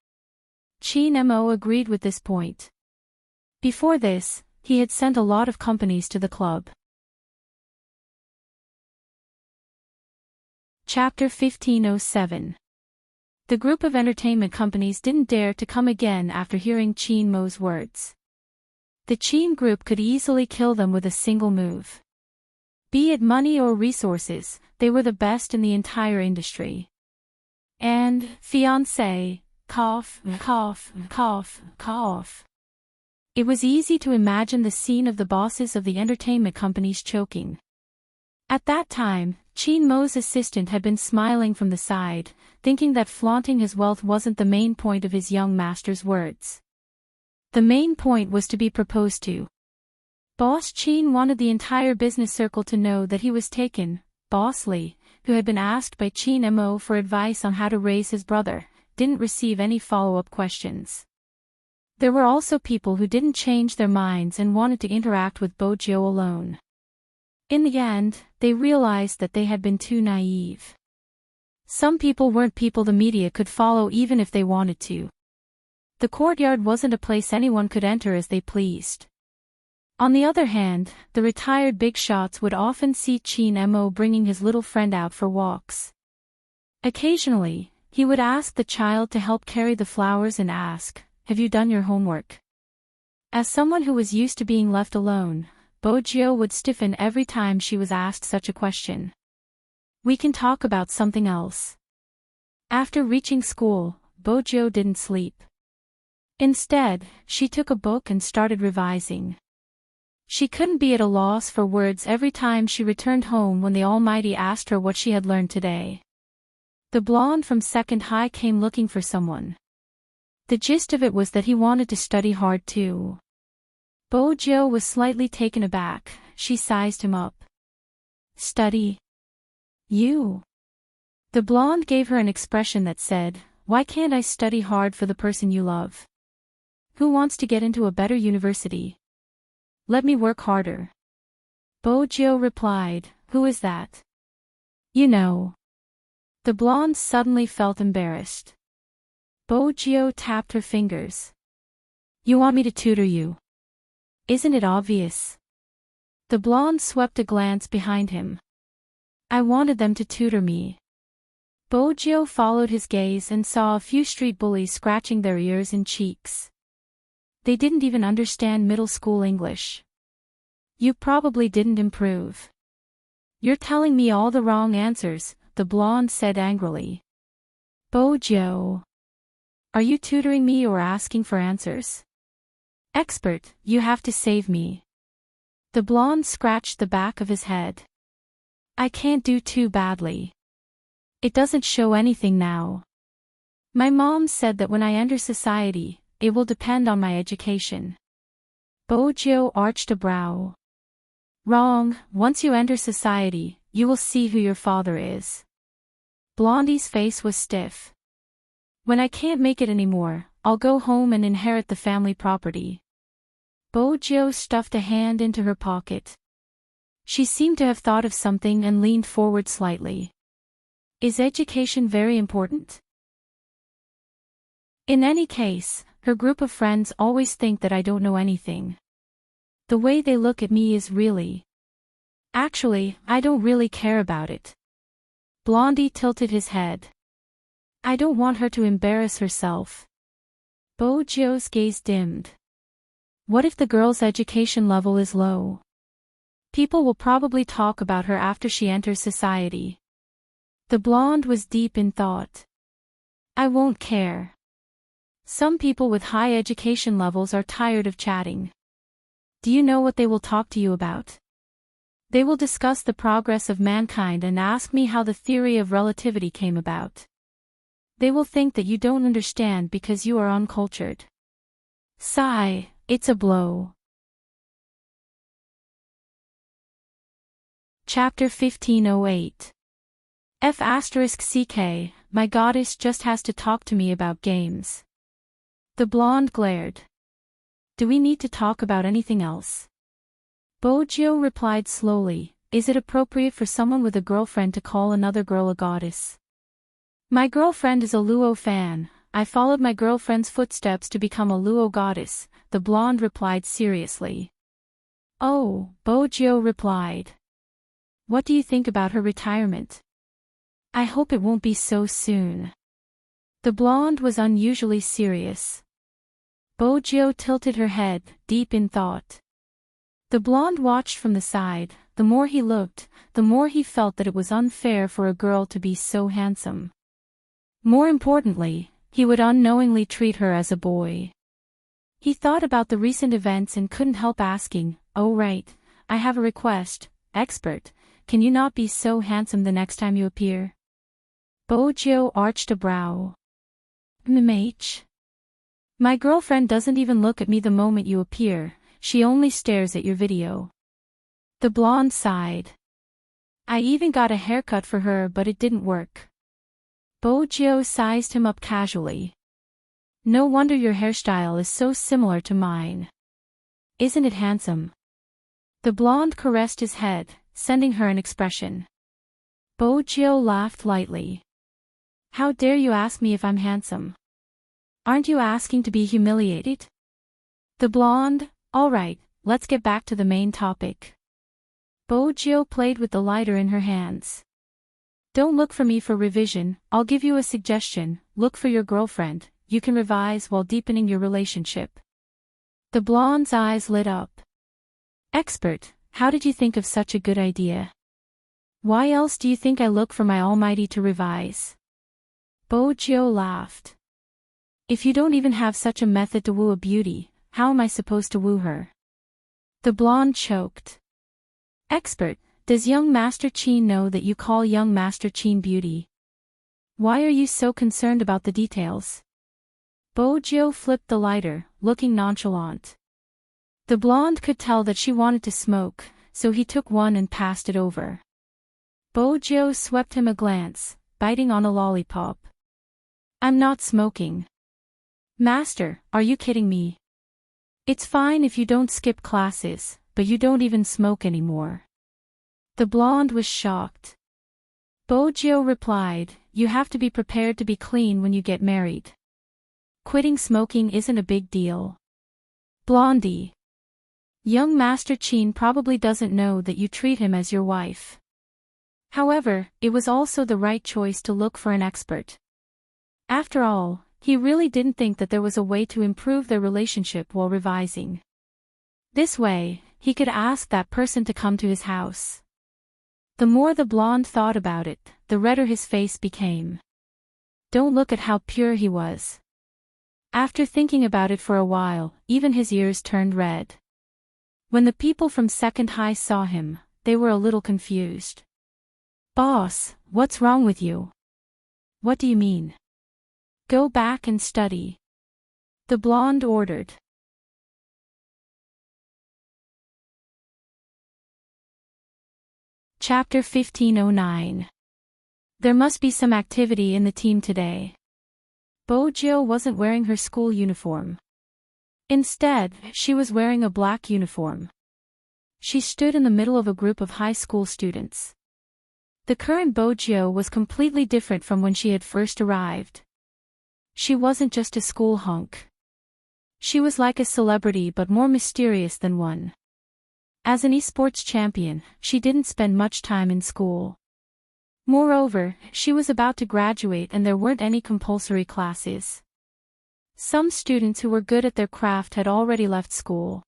Chin Mo agreed with this point. Before this, he had sent a lot of companies to the club. Chapter 1507. The group of entertainment companies didn't dare to come again after hearing Chin Mo's words. The Qin group could easily kill them with a single move. Be it money or resources, they were the best in the entire industry. And, fiancé, cough, cough, cough, cough. It was easy to imagine the scene of the bosses of the entertainment companies choking. At that time, Qin Mo's assistant had been smiling from the side, thinking that flaunting his wealth wasn't the main point of his young master's words. The main point was to be proposed to. Boss Qin wanted the entire business circle to know that he was taken. Boss Li, who had been asked by Qin Mo for advice on how to raise his brother, didn't receive any follow-up questions. There were also people who didn't change their minds and wanted to interact with Bo Jiu alone. In the end, they realized that they had been too naive. Some people weren't people the media could follow even if they wanted to. The courtyard wasn't a place anyone could enter as they pleased. On the other hand, the retired big shots would often see Qin Mo bringing his little friend out for walks. Occasionally, he would ask the child to help carry the flowers and ask, "Have you done your homework?" As someone who was used to being left alone, Bo Jiu would stiffen every time she was asked such a question. "We can talk about something else." After reaching school, Bo Jiu didn't sleep. Instead, she took a book and started revising. She couldn't be at a loss for words every time she returned home when the Almighty asked her what she had learned today. The blonde from second high came looking for someone. The gist of it was that he wanted to study hard too. Bo Jiu was slightly taken aback. She sized him up. "Study? You?" The blonde gave her an expression that said, "Why can't I study hard for the person you love? Who wants to get into a better university? Let me work harder." Bo Jiu replied, "Who is that?" "You know." The blonde suddenly felt embarrassed. Bo Jiu tapped her fingers. "You want me to tutor you? Isn't it obvious?" The blonde swept a glance behind him. "I wanted them to tutor me." Bo Jiu followed his gaze and saw a few street bullies scratching their ears and cheeks. They didn't even understand middle school English. "You probably didn't improve. You're telling me all the wrong answers," the blonde said angrily. "Bo Jiu, are you tutoring me or asking for answers?" "Expert, you have to save me." The blonde scratched the back of his head. "I can't do too badly. It doesn't show anything now. My mom said that when I enter society, it will depend on my education." Bo Jiu arched a brow. "Wrong, once you enter society, you will see who your father is." Blondie's face was stiff. "When I can't make it anymore, I'll go home and inherit the family property." Bo Jiu stuffed a hand into her pocket. She seemed to have thought of something and leaned forward slightly. "Is education very important?" "In any case, her group of friends always think that I don't know anything. The way they look at me is really... Actually, I don't really care about it." Blondie tilted his head. "I don't want her to embarrass herself." Bo Jiu's gaze dimmed. What if the girl's education level is low? People will probably talk about her after she enters society. The blonde was deep in thought. "I won't care. Some people with high education levels are tired of chatting. Do you know what they will talk to you about? They will discuss the progress of mankind and ask me how the theory of relativity came about. They will think that you don't understand because you are uncultured." Sigh, it's a blow. Chapter 1508. F***ck, my goddess just has to talk to me about games. The blonde glared. "Do we need to talk about anything else?" Bo Jiu replied slowly, "Is it appropriate for someone with a girlfriend to call another girl a goddess?" "My girlfriend is a Luo fan. I followed my girlfriend's footsteps to become a Luo goddess," the blonde replied seriously. "Oh," Bo Jiu replied. "What do you think about her retirement?" "I hope it won't be so soon." The blonde was unusually serious. Bojo tilted her head, deep in thought. The blonde watched from the side. The more he looked, the more he felt that it was unfair for a girl to be so handsome. More importantly, he would unknowingly treat her as a boy. He thought about the recent events and couldn't help asking, "Oh right, I have a request, expert, can you not be so handsome the next time you appear?" Bojo arched a brow. "MH. My girlfriend doesn't even look at me the moment you appear, she only stares at your video." The blonde sighed. "I even got a haircut for her but it didn't work." Bojo sized him up casually. "No wonder your hairstyle is so similar to mine. Isn't it handsome?" The blonde caressed his head, sending her an expression. Bojo laughed lightly. "How dare you ask me if I'm handsome? Aren't you asking to be humiliated?" The blonde, "All right, let's get back to the main topic." Bojo played with the lighter in her hands. "Don't look for me for revision, I'll give you a suggestion, look for your girlfriend, you can revise while deepening your relationship." The blonde's eyes lit up. "Expert, how did you think of such a good idea? Why else do you think I look for my almighty to revise?" Bojo laughed. "If you don't even have such a method to woo a beauty, how am I supposed to woo her?" The blonde choked. "Expert, does young Master Chin know that you call young Master Chin beauty? Why are you so concerned about the details?" Bojo flipped the lighter, looking nonchalant. The blonde could tell that she wanted to smoke, so he took one and passed it over. Bojo swept him a glance, biting on a lollipop. "I'm not smoking." "Master, are you kidding me? It's fine if you don't skip classes, but you don't even smoke anymore." The blonde was shocked. Bojo replied, "You have to be prepared to be clean when you get married. Quitting smoking isn't a big deal." "Blondie. Young Master Chin probably doesn't know that you treat him as your wife." However, it was also the right choice to look for an expert. After all, he really didn't think that there was a way to improve their relationship while revising. This way, he could ask that person to come to his house. The more the blonde thought about it, the redder his face became. Don't look at how pure he was. After thinking about it for a while, even his ears turned red. When the people from Second High saw him, they were a little confused. "Boss, what's wrong with you?" "What do you mean?" "Go back and study," the blonde ordered. Chapter 1509. There must be some activity in the team today. Bojo wasn't wearing her school uniform. Instead, she was wearing a black uniform. She stood in the middle of a group of high school students. The current Bojo was completely different from when she had first arrived. She wasn't just a school hunk. She was like a celebrity but more mysterious than one. As an esports champion, she didn't spend much time in school. Moreover, she was about to graduate and there weren't any compulsory classes. Some students who were good at their craft had already left school.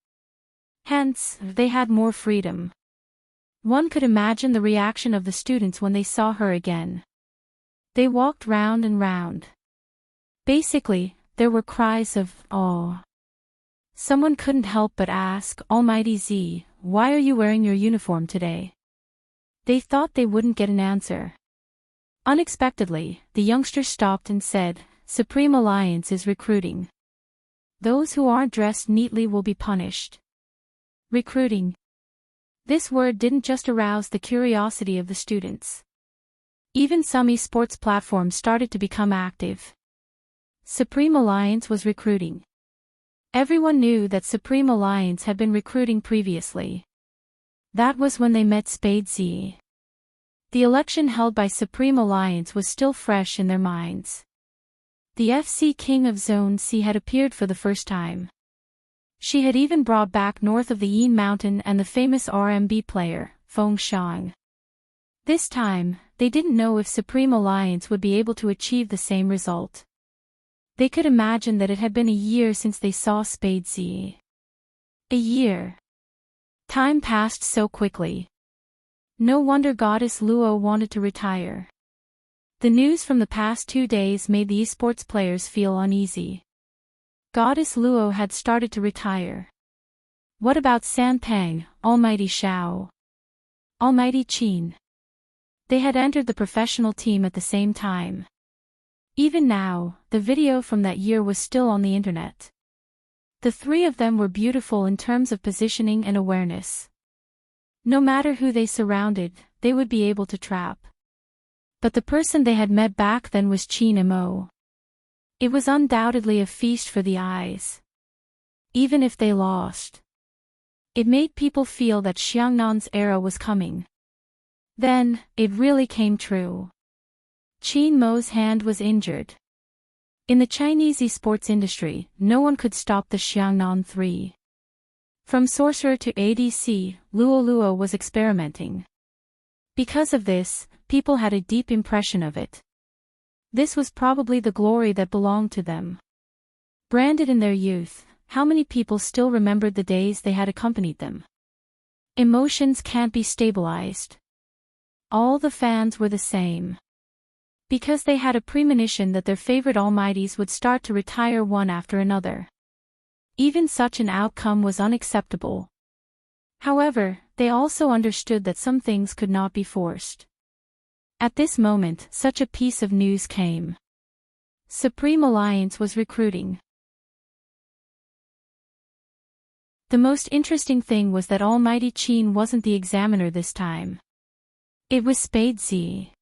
Hence, they had more freedom. One could imagine the reaction of the students when they saw her again. They walked round and round. Basically, there were cries of "awe." Someone couldn't help but ask, "Almighty Z, why are you wearing your uniform today?" They thought they wouldn't get an answer. Unexpectedly, the youngster stopped and said, "Supreme Alliance is recruiting. Those who aren't dressed neatly will be punished." Recruiting. This word didn't just arouse the curiosity of the students. Even some esports platforms started to become active. Supreme Alliance was recruiting. Everyone knew that Supreme Alliance had been recruiting previously. That was when they met Spade Z. The election held by Supreme Alliance was still fresh in their minds. The FC King of Zone C had appeared for the first time. She had even brought back north of the Yin Mountain and the famous RMB player, Feng Shang. This time, they didn't know if Supreme Alliance would be able to achieve the same result. They could imagine that it had been a year since they saw Spade Z. A year. Time passed so quickly. No wonder Goddess Luo wanted to retire. The news from the past 2 days made the esports players feel uneasy. Goddess Luo had started to retire. What about Sanpeng, Almighty Shao? Almighty Qin? They had entered the professional team at the same time. Even now, the video from that year was still on the internet. The three of them were beautiful in terms of positioning and awareness. No matter who they surrounded, they would be able to trap. But the person they had met back then was Qin Mo. It was undoubtedly a feast for the eyes. Even if they lost. It made people feel that Xiangnan's era was coming. Then, it really came true. Qin Mo's hand was injured. In the Chinese esports industry, no one could stop the Xiangnan 3. From sorcerer to ADC, Luo was experimenting. Because of this, people had a deep impression of it. This was probably the glory that belonged to them. Branded in their youth, how many people still remembered the days they had accompanied them? Emotions can't be stabilized. All the fans were the same. Because they had a premonition that their favorite almighties would start to retire one after another. Even such an outcome was unacceptable. However, they also understood that some things could not be forced. At this moment, such a piece of news came. Supreme Alliance was recruiting. The most interesting thing was that Almighty Qin wasn't the examiner this time. It was Spade Z.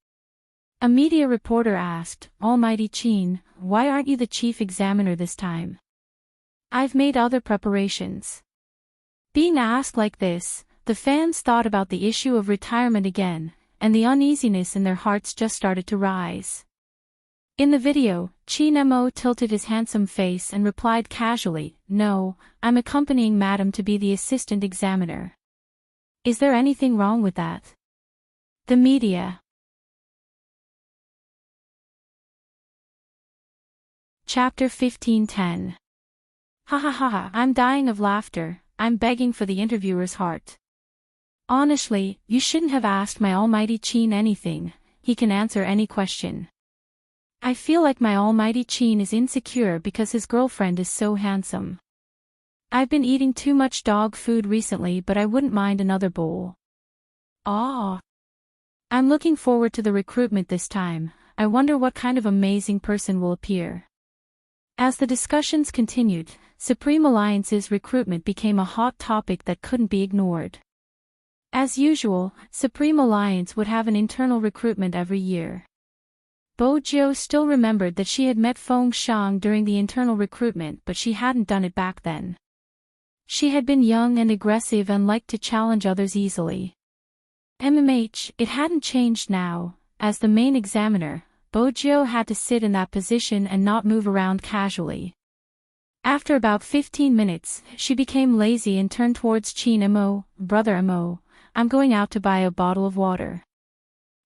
A media reporter asked, Almighty Qin, why aren't you the chief examiner this time? I've made other preparations. Being asked like this, the fans thought about the issue of retirement again, and the uneasiness in their hearts just started to rise. In the video, Qin Mo tilted his handsome face and replied casually, No, I'm accompanying Madam to be the assistant examiner. Is there anything wrong with that? The media. Chapter 1510. Ha ha ha ha, I'm dying of laughter, I'm begging for the interviewer's heart. Honestly, you shouldn't have asked my almighty Qin anything, he can answer any question. I feel like my almighty Qin is insecure because his girlfriend is so handsome. I've been eating too much dog food recently but I wouldn't mind another bowl. Ah. I'm looking forward to the recruitment this time, I wonder what kind of amazing person will appear. As the discussions continued, Supreme Alliance's recruitment became a hot topic that couldn't be ignored. As usual, Supreme Alliance would have an internal recruitment every year. Bo Jiu still remembered that she had met Feng Shang during the internal recruitment but she hadn't done it back then. She had been young and aggressive and liked to challenge others easily. It hadn't changed now. As the main examiner, Bo Jiu had to sit in that position and not move around casually. After about 15 minutes, she became lazy and turned towards Qin Mo, Brother Mo, I'm going out to buy a bottle of water.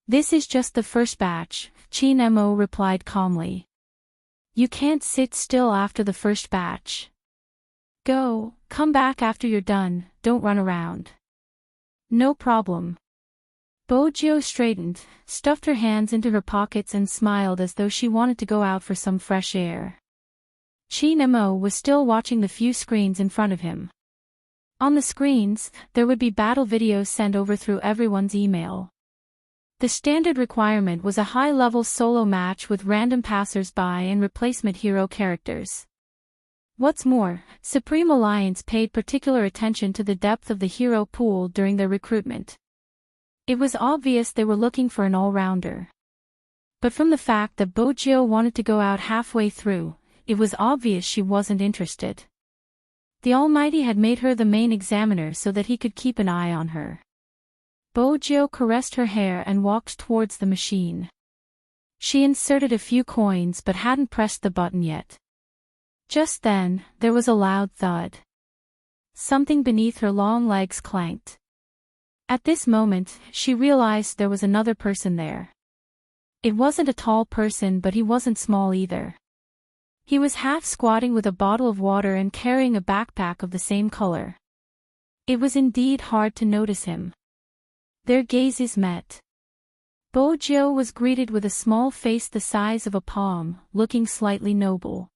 This is just the first batch, Qin Mo replied calmly. You can't sit still after the first batch. Go, come back after you're done, don't run around. No problem. Bo Jiu straightened, stuffed her hands into her pockets and smiled as though she wanted to go out for some fresh air. Qin Mo was still watching the few screens in front of him. On the screens, there would be battle videos sent over through everyone's email. The standard requirement was a high-level solo match with random passers-by and replacement hero characters. What's more, Supreme Alliance paid particular attention to the depth of the hero pool during their recruitment. It was obvious they were looking for an all-rounder. But from the fact that Bo Jiu wanted to go out halfway through, it was obvious she wasn't interested. The Almighty had made her the main examiner so that he could keep an eye on her. Bo Jiu caressed her hair and walked towards the machine. She inserted a few coins but hadn't pressed the button yet. Just then, there was a loud thud. Something beneath her long legs clanked. At this moment, she realized there was another person there. It wasn't a tall person but he wasn't small either. He was half squatting with a bottle of water and carrying a backpack of the same color. It was indeed hard to notice him. Their gazes met. Bojo was greeted with a small face the size of a palm, looking slightly noble.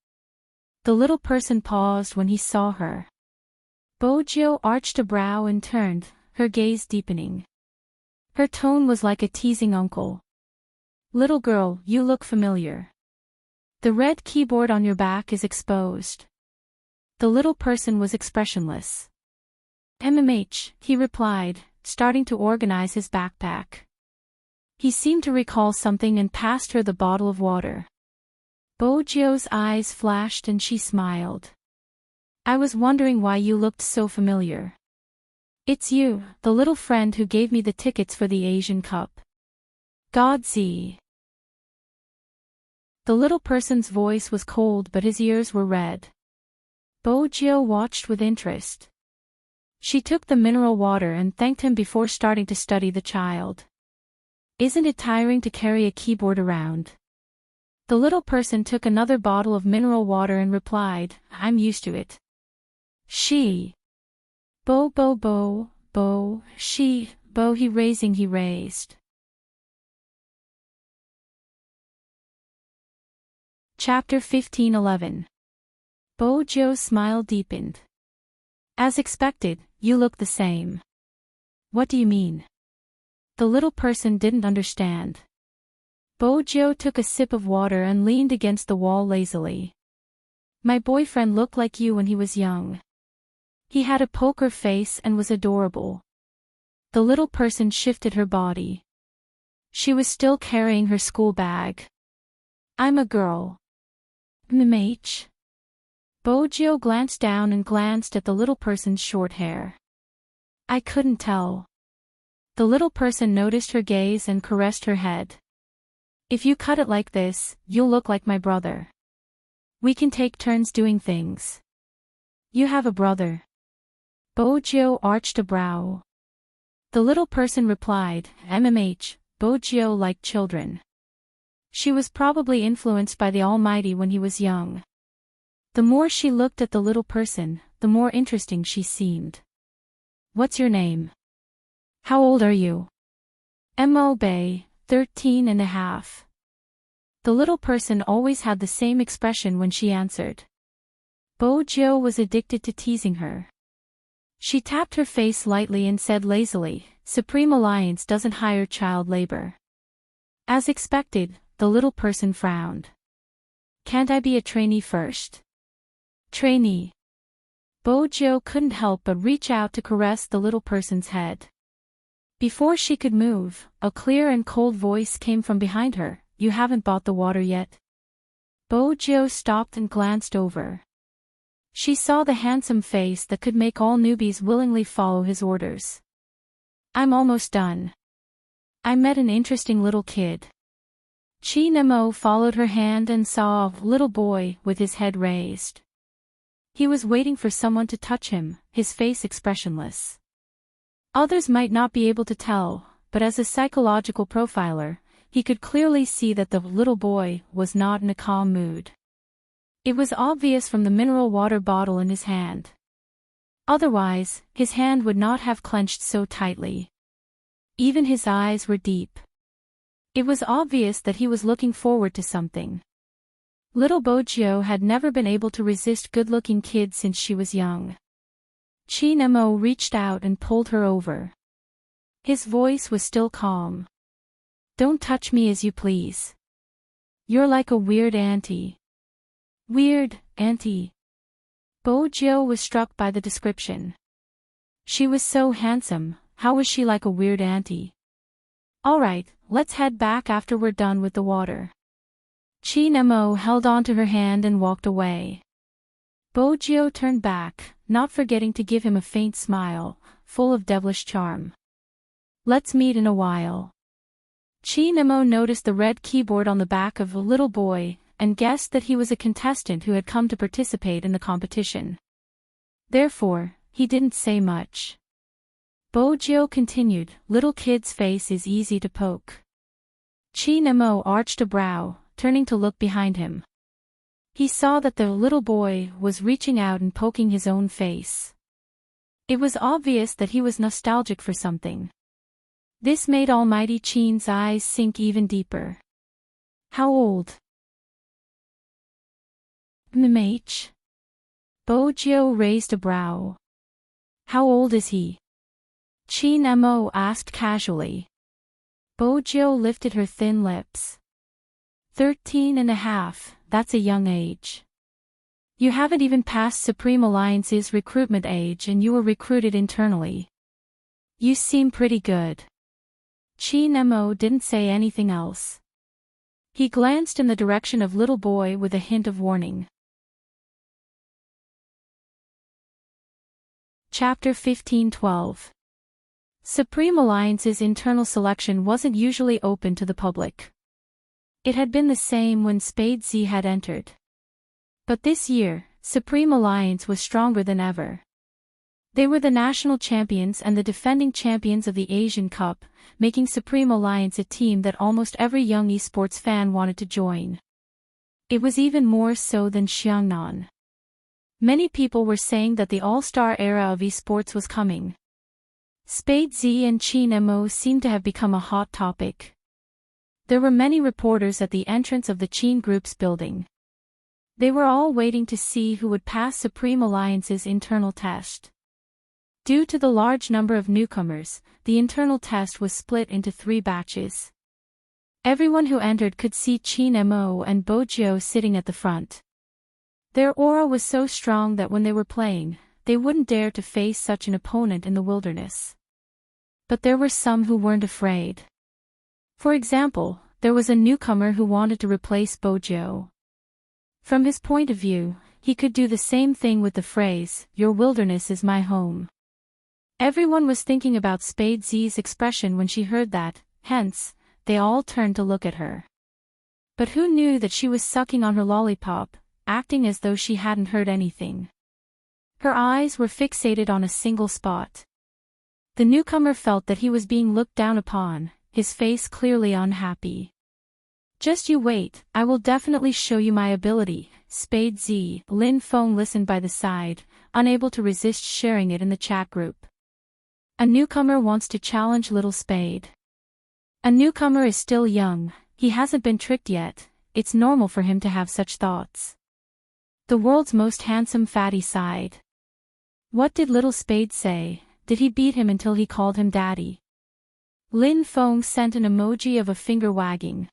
The little person paused when he saw her. Bojo arched a brow and turned, her gaze deepening. Her tone was like a teasing uncle. "Little girl, you look familiar. The red keyboard on your back is exposed." The little person was expressionless. He replied, starting to organize his backpack. He seemed to recall something and passed her the bottle of water. Bojo's eyes flashed and she smiled. "I was wondering why you looked so familiar. It's you, the little friend who gave me the tickets for the Asian Cup." "Godzi." The little person's voice was cold but his ears were red. Bojo watched with interest. She took the mineral water and thanked him before starting to study the child. "Isn't it tiring to carry a keyboard around?" The little person took another bottle of mineral water and replied, "I'm used to it." She. Bo, she, bo he raised. Chapter 15:11. Bojo's smile deepened. "As expected, you look the same." "What do you mean?" The little person didn't understand. Bojo took a sip of water and leaned against the wall lazily. "My boyfriend looked like you when he was young. He had a poker face and was adorable." The little person shifted her body. She was still carrying her school bag. "I'm a girl." "MH?" Bojo glanced down and glanced at the little person's short hair. "I couldn't tell." The little person noticed her gaze and caressed her head. "If you cut it like this, you'll look like my brother. We can take turns doing things." "You have a brother?" Bojo arched a brow. The little person replied, Bojo liked children. She was probably influenced by the Almighty when he was young. The more she looked at the little person, the more interesting she seemed. "What's your name? How old are you?" Bay, 13 and a half. The little person always had the same expression when she answered. Bojo was addicted to teasing her. She tapped her face lightly and said lazily, "Supreme Alliance doesn't hire child labor." As expected, the little person frowned. "Can't I be a trainee first?" "Trainee?" Bojo couldn't help but reach out to caress the little person's head. Before she could move, a clear and cold voice came from behind her, "You haven't bought the water yet?" Bojo stopped and glanced over. She saw the handsome face that could make all newbies willingly follow his orders. "I'm almost done. I met an interesting little kid." Nemo followed her hand and saw a little boy with his head raised. He was waiting for someone to touch him, his face expressionless. Others might not be able to tell, but as a psychological profiler, he could clearly see that the little boy was not in a calm mood. It was obvious from the mineral water bottle in his hand. Otherwise, his hand would not have clenched so tightly. Even his eyes were deep. It was obvious that he was looking forward to something. Little Bojo had never been able to resist good-looking kids since she was young. Nemo reached out and pulled her over. His voice was still calm. "Don't touch me as you please. You're like a weird auntie." "Weird, auntie?" Bojo was struck by the description. She was so handsome, how was she like a weird auntie? "All right, let's head back after we're done with the water." Nemo held on to her hand and walked away. Bojo turned back, not forgetting to give him a faint smile, full of devilish charm. "Let's meet in a while." Nemo noticed the red keyboard on the back of a little boy, and guessed that he was a contestant who had come to participate in the competition. Therefore, he didn't say much. Bojo continued, "Little kid's face is easy to poke." Nemo arched a brow, turning to look behind him. He saw that the little boy was reaching out and poking his own face. It was obvious that he was nostalgic for something. This made Almighty Qin's eyes sink even deeper. How old? MH. Bojiu raised a brow. How old is he? Qin Mo asked casually. Bojiu lifted her thin lips. 13.5, that's a young age. You haven't even passed Supreme Alliance's recruitment age and you were recruited internally. You seem pretty good. Qin Mo didn't say anything else. He glanced in the direction of little boy with a hint of warning. Chapter 15:12. Supreme Alliance's internal selection wasn't usually open to the public. It had been the same when Spade Z had entered. But this year, Supreme Alliance was stronger than ever. They were the national champions and the defending champions of the Asian Cup, making Supreme Alliance a team that almost every young esports fan wanted to join. It was even more so than Xiangnan. Many people were saying that the all-star era of esports was coming. Spade Z and Qin Mo seemed to have become a hot topic. There were many reporters at the entrance of the Qin Group's building. They were all waiting to see who would pass Supreme Alliance's internal test. Due to the large number of newcomers, the internal test was split into 3 batches. Everyone who entered could see Qin Mo and Bojiu sitting at the front. Their aura was so strong that when they were playing, they wouldn't dare to face such an opponent in the wilderness. But there were some who weren't afraid. For example, there was a newcomer who wanted to replace Bojiu. From his point of view, he could do the same thing with the phrase, "Your wilderness is my home." Everyone was thinking about Spade Z's expression when she heard that, hence, they all turned to look at her. But who knew that she was sucking on her lollipop, acting as though she hadn't heard anything. Her eyes were fixated on a single spot. The newcomer felt that he was being looked down upon, his face clearly unhappy. "Just you wait, I will definitely show you my ability," Spade Z. Lin Feng listened by the side, unable to resist sharing it in the chat group. A newcomer wants to challenge little Spade. A newcomer is still young, he hasn't been tricked yet, it's normal for him to have such thoughts. The world's most handsome fatty sighed. What did little Spade say? Did he beat him until he called him daddy? Lin Feng sent an emoji of a finger wagging.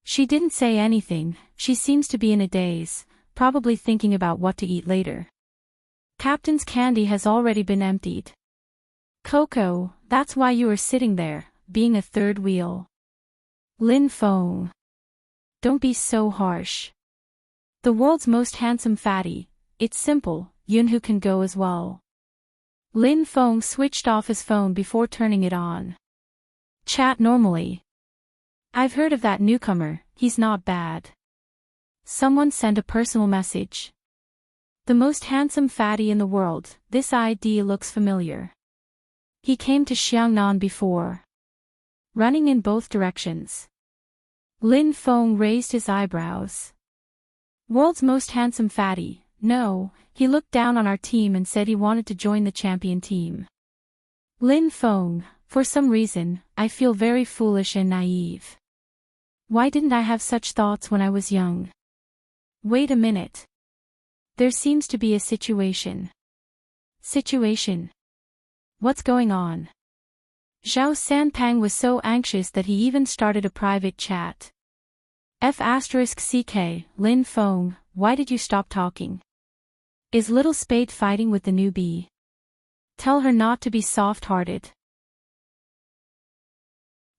She didn't say anything, she seems to be in a daze, probably thinking about what to eat later. Captain's candy has already been emptied. Coco, that's why you are sitting there, being a third wheel. Lin Feng. Don't be so harsh. The world's most handsome fatty, it's simple, Yunhu can go as well. Lin Feng switched off his phone before turning it on. Chat normally. I've heard of that newcomer, he's not bad. Someone sent a personal message. The most handsome fatty in the world, this ID looks familiar. He came to Xiangnan before. Running in both directions. Lin Feng raised his eyebrows. World's most handsome fatty, no, he looked down on our team and said he wanted to join the champion team. Lin Feng, for some reason, I feel very foolish and naive. Why didn't I have such thoughts when I was young? Wait a minute. There seems to be a situation. Situation? What's going on? Zhao Sanpang was so anxious that he even started a private chat. F***CK, Lin Feng, why did you stop talking? Is little Spade fighting with the newbie? Tell her not to be soft-hearted.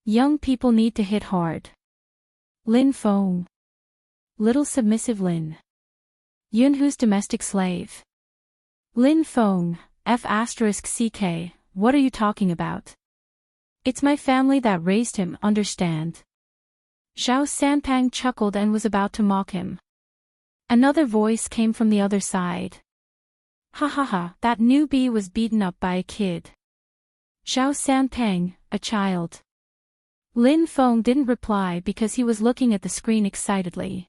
Young people need to hit hard. Lin Feng. Little submissive Lin. Yunhu's domestic slave. Lin Feng, F***CK, what are you talking about? It's my family that raised him, understand? Zhao Sanpang chuckled and was about to mock him. Another voice came from the other side. Ha ha ha, that newbie was beaten up by a kid. Zhao Sanpang, a child. Lin Feng didn't reply because he was looking at the screen excitedly.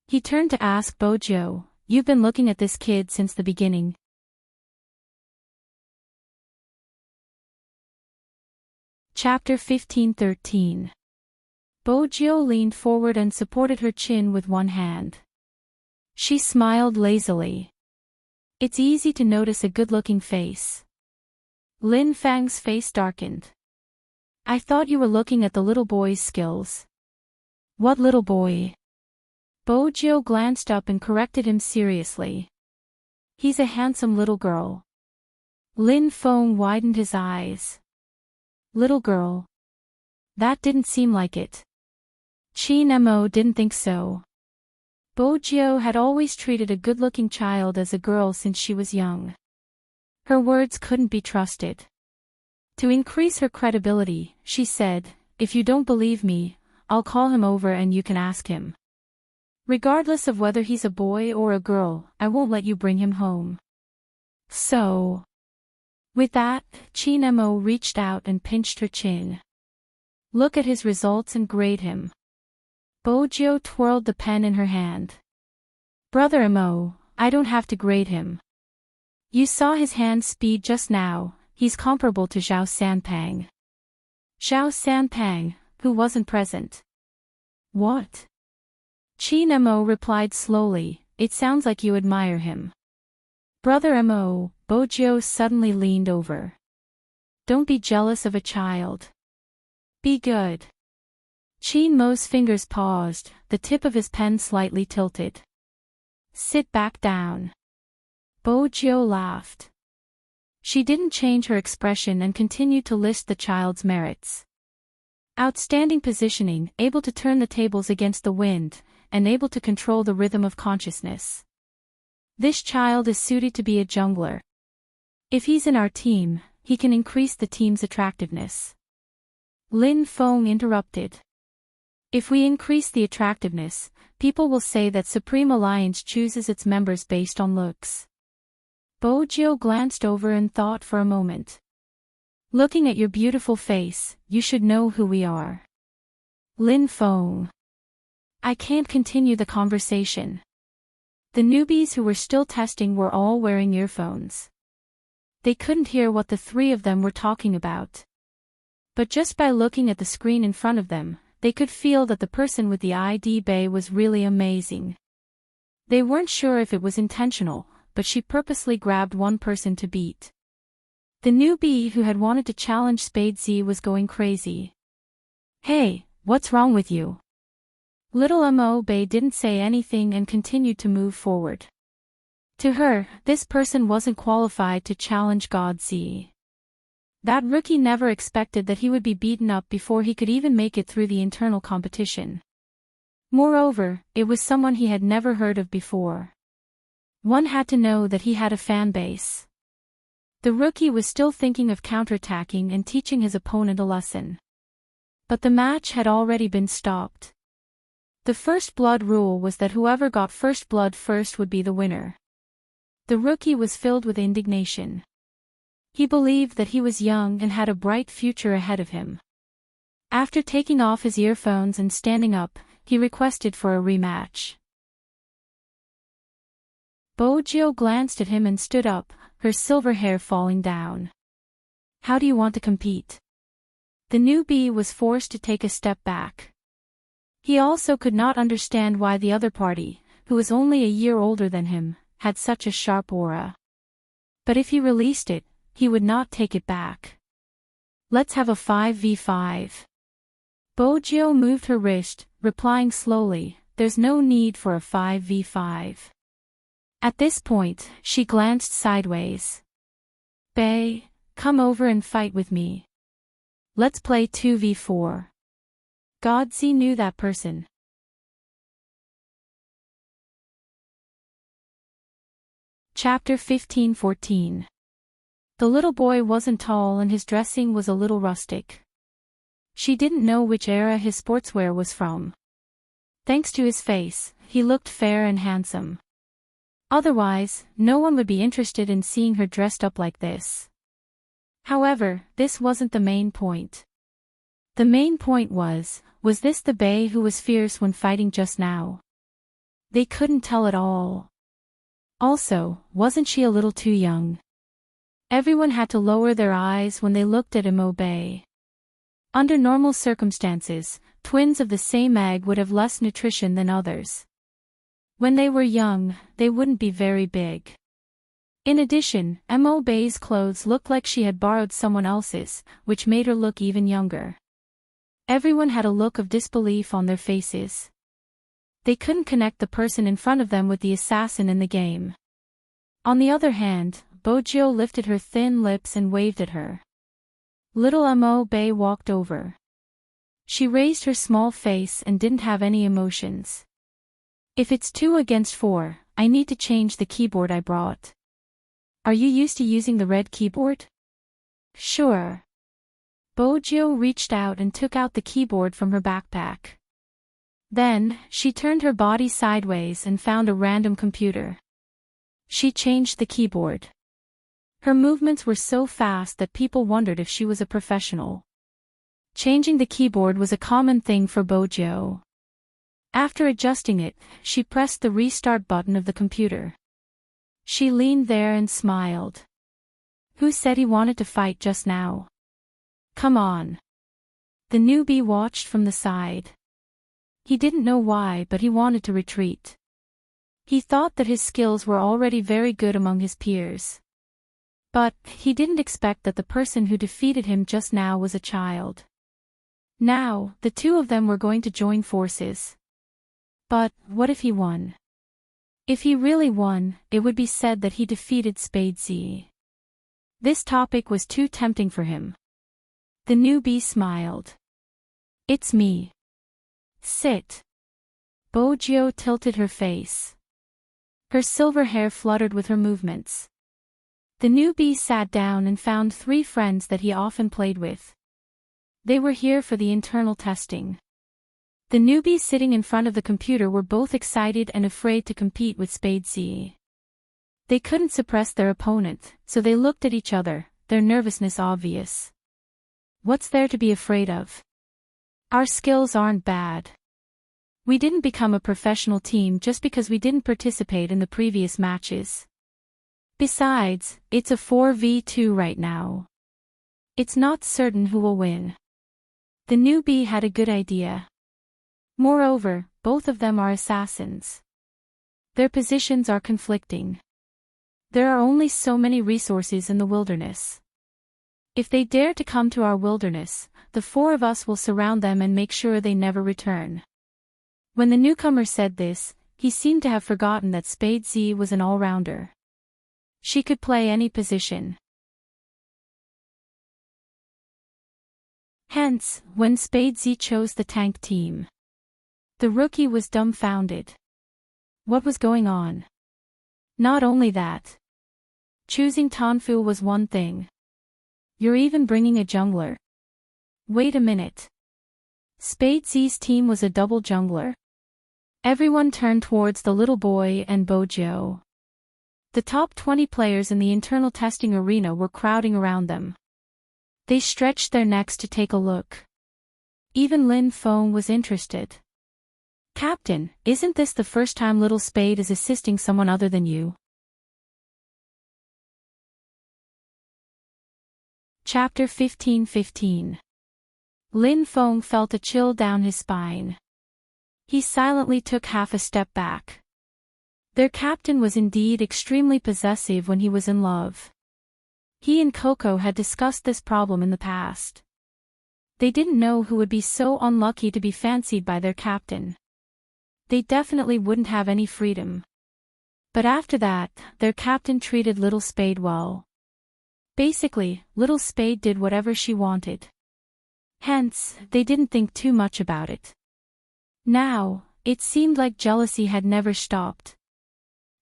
He turned to ask Bojo, "You've been looking at this kid since the beginning?" Chapter 15:13. Bojo leaned forward and supported her chin with one hand. She smiled lazily. It's easy to notice a good-looking face. Lin Fang's face darkened. I thought you were looking at the little boy's skills. What little boy? Bojo glanced up and corrected him seriously. He's a handsome little girl. Lin Feng widened his eyes. Little girl? That didn't seem like it. Qin Mo didn't think so. Bojo had always treated a good-looking child as a girl since she was young. Her words couldn't be trusted. To increase her credibility, she said, "If you don't believe me, I'll call him over and you can ask him. Regardless of whether he's a boy or a girl, I won't let you bring him home." So. With that, Qin Mo reached out and pinched her chin. Look at his results and grade him. Bojo twirled the pen in her hand. Brother Mo, I don't have to grade him. You saw his hand speed just now, he's comparable to Zhao Sanpang. Zhao Sanpang, who wasn't present. What? Qin Mo replied slowly, it sounds like you admire him. Brother Mo, Bojo suddenly leaned over. Don't be jealous of a child. Be good. Qin Mo's fingers paused, the tip of his pen slightly tilted. Sit back down. Bojo laughed. She didn't change her expression and continued to list the child's merits. Outstanding positioning, able to turn the tables against the wind, and able to control the rhythm of consciousness. This child is suited to be a jungler. If he's in our team, he can increase the team's attractiveness. Lin Feng interrupted. If we increase the attractiveness, people will say that Supreme Alliance chooses its members based on looks. Bojo glanced over and thought for a moment. Looking at your beautiful face, you should know who we are. Lin Feng. I can't continue the conversation. The newbies who were still testing were all wearing earphones. They couldn't hear what the three of them were talking about. But just by looking at the screen in front of them, they could feel that the person with the ID bay was really amazing. They weren't sure if it was intentional, but she purposely grabbed one person to beat. The newbie who had wanted to challenge Spade Z was going crazy. Hey, what's wrong with you? Little Mo Bei didn't say anything and continued to move forward. To her, this person wasn't qualified to challenge God Z. That rookie never expected that he would be beaten up before he could even make it through the internal competition. Moreover, it was someone he had never heard of before. One had to know that he had a fan base. The rookie was still thinking of counterattacking and teaching his opponent a lesson. But the match had already been stopped. The first blood rule was that whoever got first blood first would be the winner. The rookie was filled with indignation. He believed that he was young and had a bright future ahead of him. After taking off his earphones and standing up, he requested for a rematch. Bojo glanced at him and stood up, her silver hair falling down. How do you want to compete? The newbie was forced to take a step back. He also could not understand why the other party, who was only a year older than him, had such a sharp aura. But if he released it, he would not take it back. Let's have a 5v5. Bojo moved her wrist, replying slowly, there's no need for a 5v5. At this point, she glanced sideways. Bei, come over and fight with me. Let's play 2v4. Godzi knew that person. Chapter 15:14. The little boy wasn't tall and his dressing was a little rustic. She didn't know which era his sportswear was from. Thanks to his face, he looked fair and handsome. Otherwise, no one would be interested in seeing her dressed up like this. However, this wasn't the main point. The main point was this the Bei who was fierce when fighting just now? They couldn't tell at all. Also, wasn't she a little too young? Everyone had to lower their eyes when they looked at Imobe. Under normal circumstances, twins of the same egg would have less nutrition than others. When they were young, they wouldn't be very big. In addition, Imobe's clothes looked like she had borrowed someone else's, which made her look even younger. Everyone had a look of disbelief on their faces. They couldn't connect the person in front of them with the assassin in the game. On the other hand, Bojo lifted her thin lips and waved at her. Little Imobe walked over. She raised her small face and didn't have any emotions. If it's 2 against 4, I need to change the keyboard I brought. Are you used to using the red keyboard? Sure. Bojo reached out and took out the keyboard from her backpack. Then, she turned her body sideways and found a random computer. She changed the keyboard. Her movements were so fast that people wondered if she was a professional. Changing the keyboard was a common thing for Bojo. After adjusting it, she pressed the restart button of the computer. She leaned there and smiled. Who said he wanted to fight just now? Come on. The newbie watched from the side. He didn't know why, but he wanted to retreat. He thought that his skills were already very good among his peers. But he didn't expect that the person who defeated him just now was a child. Now, the two of them were going to join forces. But what if he won? If he really won, it would be said that he defeated Spadesy. This topic was too tempting for him. The newbie smiled. It's me. Sit. Bojo tilted her face. Her silver hair fluttered with her movements. The newbie sat down and found 3 friends that he often played with. They were here for the internal testing. The newbies sitting in front of the computer were both excited and afraid to compete with Spadesy. They couldn't suppress their opponent, so they looked at each other, their nervousness obvious. What's there to be afraid of? Our skills aren't bad. We didn't become a professional team just because we didn't participate in the previous matches. Besides, it's a 4v2 right now. It's not certain who will win. The newbie had a good idea. Moreover, both of them are assassins. Their positions are conflicting. There are only so many resources in the wilderness. If they dare to come to our wilderness, the 4 of us will surround them and make sure they never return. When the newcomer said this, he seemed to have forgotten that Spadesy was an all-rounder. She could play any position. Hence, when Spadesy chose the tank team, the rookie was dumbfounded. What was going on? Not only that. Choosing Tanfu was one thing. You're even bringing a jungler. Wait a minute. Spadesy's team was a double jungler. Everyone turned towards the little boy and Bojo. The top 20 players in the internal testing arena were crowding around them. They stretched their necks to take a look. Even Lin Feng was interested. Captain, isn't this the first time Little Spade is assisting someone other than you? Chapter 15:15. Lin Feng felt a chill down his spine. He silently took half a step back. Their captain was indeed extremely possessive when he was in love. He and Coco had discussed this problem in the past. They didn't know who would be so unlucky to be fancied by their captain. They definitely wouldn't have any freedom. But after that, their captain treated Little Spade well. Basically, Little Spade did whatever she wanted. Hence, they didn't think too much about it. Now, it seemed like jealousy had never stopped.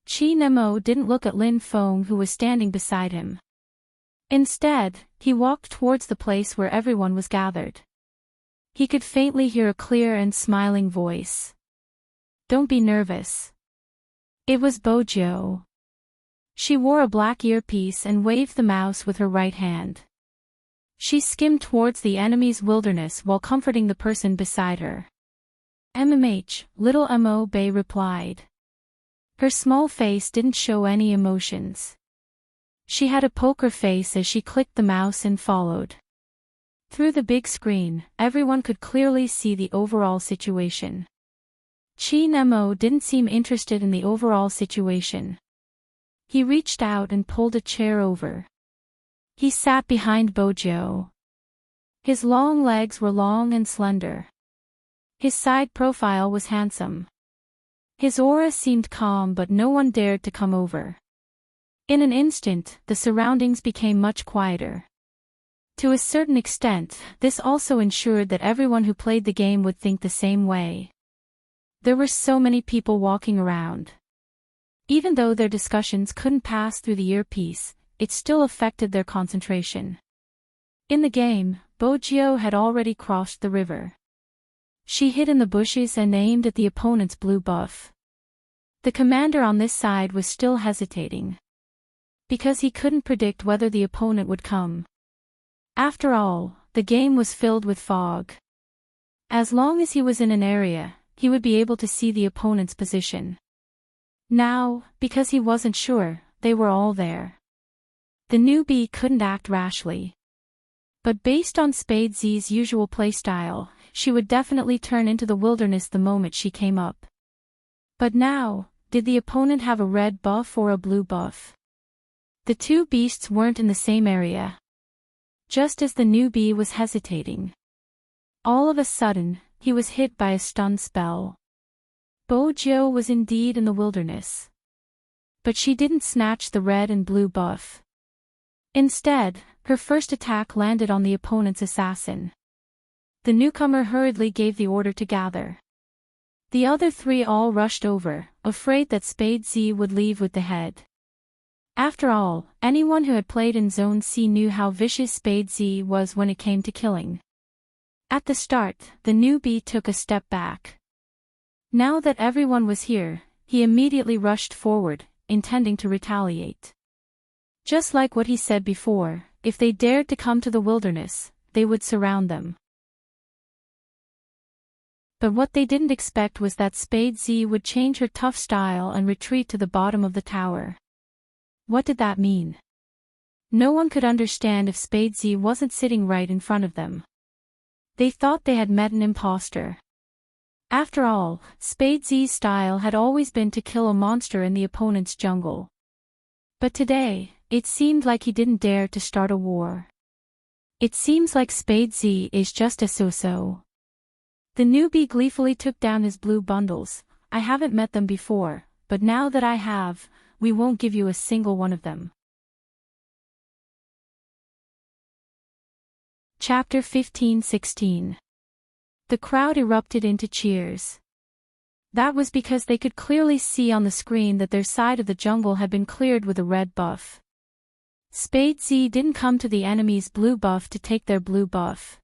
Chi Nemo didn't look at Lin Feng, who was standing beside him. Instead, he walked towards the place where everyone was gathered. He could faintly hear a clear and smiling voice. Don't be nervous. It was Bojo. She wore a black earpiece and waved the mouse with her right hand. She skimmed towards the enemy's wilderness while comforting the person beside her. MMH, Little Mo Bay replied. Her small face didn't show any emotions. She had a poker face as she clicked the mouse and followed. Through the big screen, everyone could clearly see the overall situation. Chin Mo didn't seem interested in the overall situation. He reached out and pulled a chair over. He sat behind Bojo. His long legs were long and slender. His side profile was handsome. His aura seemed calm, but no one dared to come over. In an instant, the surroundings became much quieter. To a certain extent, this also ensured that everyone who played the game would think the same way. There were so many people walking around. Even though their discussions couldn't pass through the earpiece, it still affected their concentration. In the game, Bojo had already crossed the river. She hid in the bushes and aimed at the opponent's blue buff. The commander on this side was still hesitating, because he couldn't predict whether the opponent would come. After all, the game was filled with fog. As long as he was in an area, he would be able to see the opponent's position. Now, because he wasn't sure, they were all there. The newbie couldn't act rashly. But based on Spade Z's usual playstyle, she would definitely turn into the wilderness the moment she came up. But now, did the opponent have a red buff or a blue buff? The two beasts weren't in the same area. Just as the newbie was hesitating, all of a sudden, he was hit by a stun spell. Bojo was indeed in the wilderness. But she didn't snatch the red and blue buff. Instead, her first attack landed on the opponent's assassin. The newcomer hurriedly gave the order to gather. The other three all rushed over, afraid that Spade Z would leave with the head. After all, anyone who had played in Zone C knew how vicious Spade Z was when it came to killing. At the start, the newbie took a step back. Now that everyone was here, he immediately rushed forward, intending to retaliate. Just like what he said before, if they dared to come to the wilderness, they would surround them. But what they didn't expect was that Spade Z would change her tough style and retreat to the bottom of the tower. What did that mean? No one could understand if Spade Z wasn't sitting right in front of them. They thought they had met an imposter. After all, Spade Z's style had always been to kill a monster in the opponent's jungle. But today, it seemed like he didn't dare to start a war. It seems like Spade Z is just a so-so. The newbie gleefully took down his blue bundles. I haven't met them before, but now that I have, we won't give you a single one of them. Chapter 15-16. The crowd erupted into cheers. That was because they could clearly see on the screen that their side of the jungle had been cleared with a red buff. Spade Z didn't come to the enemy's blue buff to take their blue buff.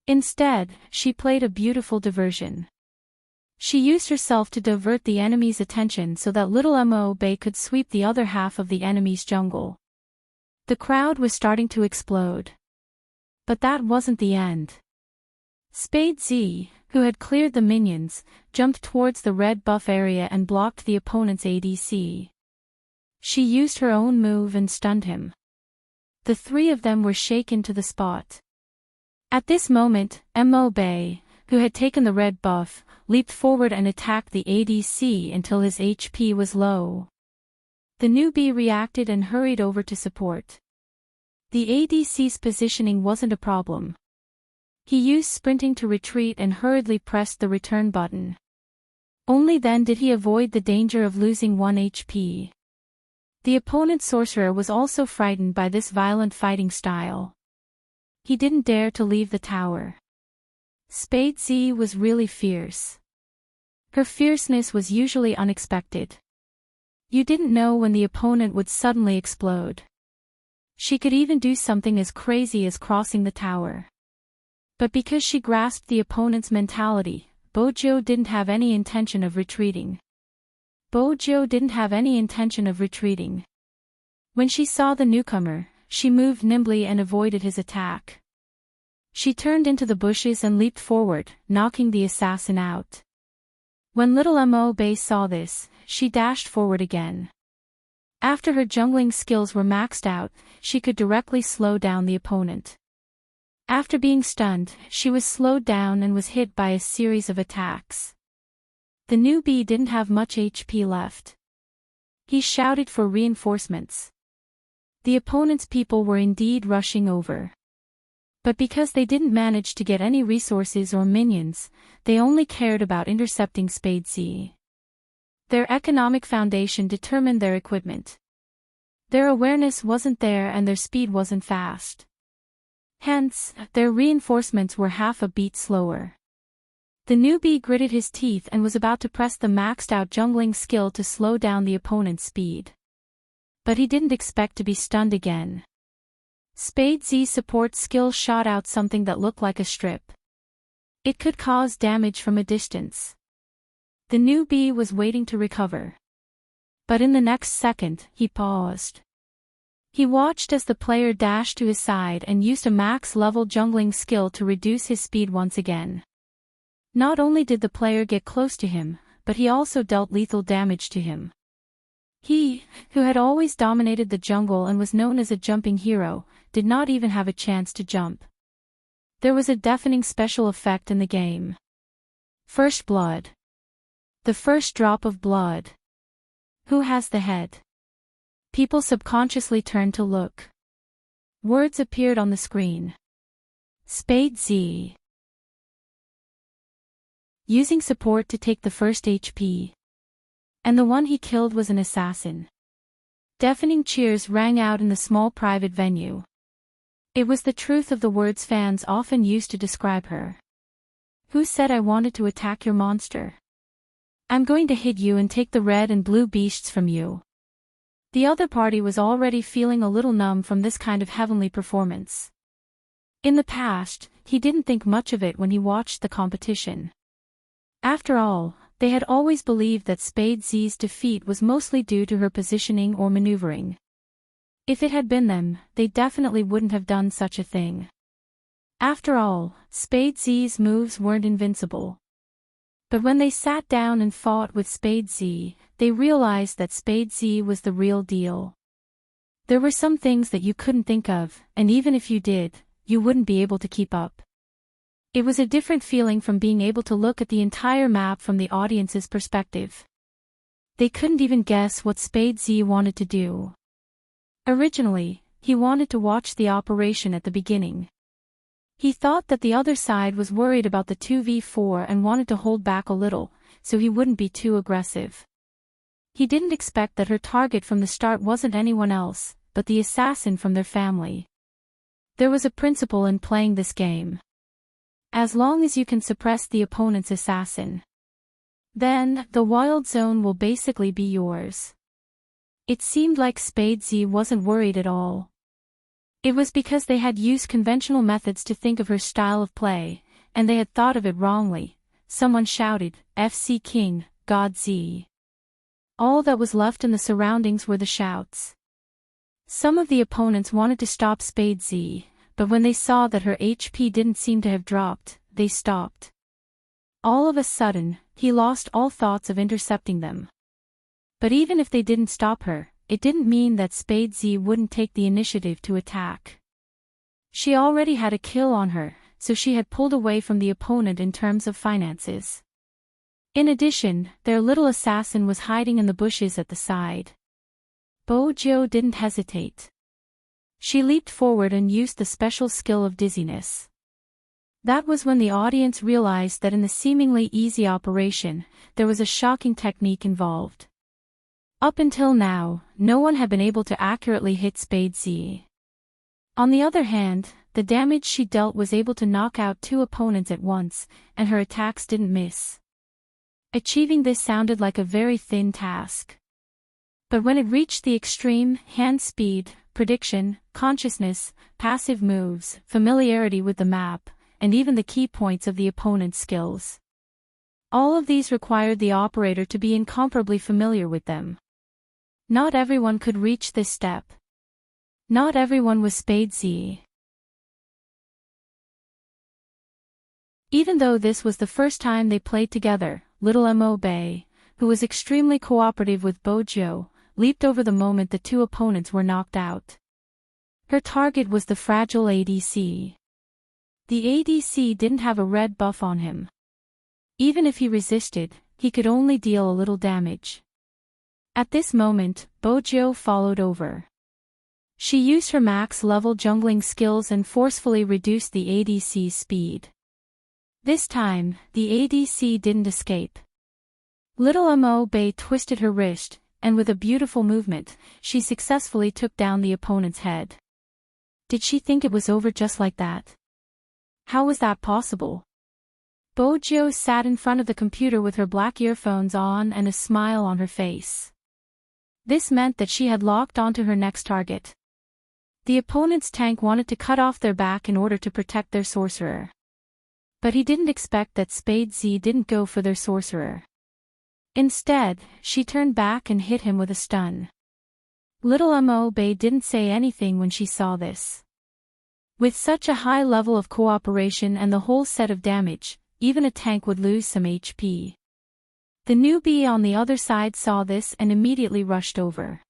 Instead, she played a beautiful diversion. She used herself to divert the enemy's attention so that little Mo Bay could sweep the other half of the enemy's jungle. The crowd was starting to explode. But that wasn't the end. Spade Z, who had cleared the minions, jumped towards the red buff area and blocked the opponent's ADC. She used her own move and stunned him. The three of them were shaken to the spot. At this moment, Mo Bay, who had taken the red buff, leaped forward and attacked the ADC until his HP was low. The newbie reacted and hurried over to support. The ADC's positioning wasn't a problem. He used sprinting to retreat and hurriedly pressed the return button. Only then did he avoid the danger of losing 1 HP. The opponent's sorcerer was also frightened by this violent fighting style. He didn't dare to leave the tower. Spade Z was really fierce. Her fierceness was usually unexpected. You didn't know when the opponent would suddenly explode. She could even do something as crazy as crossing the tower. But because she grasped the opponent's mentality, Bojo didn't have any intention of retreating. When she saw the newcomer, she moved nimbly and avoided his attack. She turned into the bushes and leaped forward, knocking the assassin out. When little Mo Bay saw this, she dashed forward again. After her jungling skills were maxed out, she could directly slow down the opponent. After being stunned, she was slowed down and was hit by a series of attacks. The newbie didn't have much HP left. He shouted for reinforcements. The opponent's people were indeed rushing over. But because they didn't manage to get any resources or minions, they only cared about intercepting Spade Z. Their economic foundation determined their equipment. Their awareness wasn't there and their speed wasn't fast. Hence, their reinforcements were half a beat slower. The newbie gritted his teeth and was about to press the maxed-out jungling skill to slow down the opponent's speed. But he didn't expect to be stunned again. Spade Z's support skill shot out something that looked like a strip. It could cause damage from a distance. The newbie was waiting to recover. But in the next second, he paused. He watched as the player dashed to his side and used a max-level jungling skill to reduce his speed once again. Not only did the player get close to him, but he also dealt lethal damage to him. He, who had always dominated the jungle and was known as a jumping hero, did not even have a chance to jump. There was a deafening special effect in the game. First blood. The first drop of blood. Who has the head? People subconsciously turned to look. Words appeared on the screen. Spade Z. Using support to take the first HP. And the one he killed was an assassin. Deafening cheers rang out in the small private venue. It was the truth of the words fans often used to describe her. Who said I wanted to attack your monster? I'm going to hit you and take the red and blue beasts from you. The other party was already feeling a little numb from this kind of heavenly performance. In the past, he didn't think much of it when he watched the competition. After all, they had always believed that Spade Z's defeat was mostly due to her positioning or maneuvering. If it had been them, they definitely wouldn't have done such a thing. After all, Spade Z's moves weren't invincible. But when they sat down and fought with Spade Z, they realized that Spade Z was the real deal. There were some things that you couldn't think of, and even if you did, you wouldn't be able to keep up. It was a different feeling from being able to look at the entire map from the audience's perspective. They couldn't even guess what Spade Z wanted to do. Originally, he wanted to watch the operation at the beginning. He thought that the other side was worried about the 2v4 and wanted to hold back a little, so he wouldn't be too aggressive. He didn't expect that her target from the start wasn't anyone else, but the assassin from their family. There was a principle in playing this game. As long as you can suppress the opponent's assassin, then the wild zone will basically be yours. It seemed like Spade Z wasn't worried at all. It was because they had used conventional methods to think of her style of play, and they had thought of it wrongly. Someone shouted, FC King, God Z. All that was left in the surroundings were the shouts. Some of the opponents wanted to stop Spade Z, but when they saw that her HP didn't seem to have dropped, they stopped. All of a sudden, he lost all thoughts of intercepting them. But even if they didn't stop her, it didn't mean that Spade Z wouldn't take the initiative to attack. She already had a kill on her, so she had pulled away from the opponent in terms of finances. In addition, their little assassin was hiding in the bushes at the side. Bojo didn't hesitate. She leaped forward and used the special skill of dizziness. That was when the audience realized that in the seemingly easy operation, there was a shocking technique involved. Up until now, no one had been able to accurately hit Spade Z. On the other hand, the damage she dealt was able to knock out two opponents at once, and her attacks didn't miss. Achieving this sounded like a very thin task. But when it reached the extreme, hand speed, prediction, consciousness, passive moves, familiarity with the map, and even the key points of the opponent's skills. All of these required the operator to be incomparably familiar with them. Not everyone could reach this step. Not everyone was Spade Z. Even though this was the first time they played together, little Mo Bei, who was extremely cooperative with Bojo, leaped over the moment the two opponents were knocked out. Her target was the fragile ADC. The ADC didn't have a red buff on him. Even if he resisted, he could only deal a little damage. At this moment, Bojo followed over. She used her max-level jungling skills and forcefully reduced the ADC's speed. This time, the ADC didn't escape. Little Mo Bei twisted her wrist, and with a beautiful movement, she successfully took down the opponent's head. Did she think it was over just like that? How was that possible? Bojo sat in front of the computer with her black earphones on and a smile on her face. This meant that she had locked onto her next target. The opponent's tank wanted to cut off their back in order to protect their sorcerer. But he didn't expect that Spade Z didn't go for their sorcerer. Instead, she turned back and hit him with a stun. Little Mo Bei didn't say anything when she saw this. With such a high level of cooperation and the whole set of damage, even a tank would lose some HP. The newbie on the other side saw this and immediately rushed over.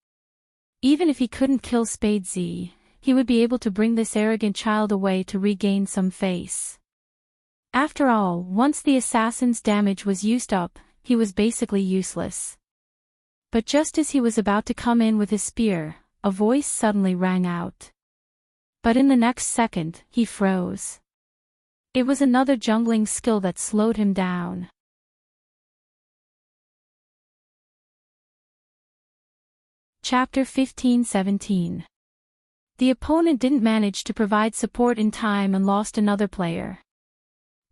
Even if he couldn't kill Spade Z, he would be able to bring this arrogant child away to regain some face. After all, once the assassin's damage was used up, he was basically useless. But just as he was about to come in with his spear, a voice suddenly rang out. But in the next second, he froze. It was another jungling skill that slowed him down. Chapter 15-17. The opponent didn't manage to provide support in time and lost another player.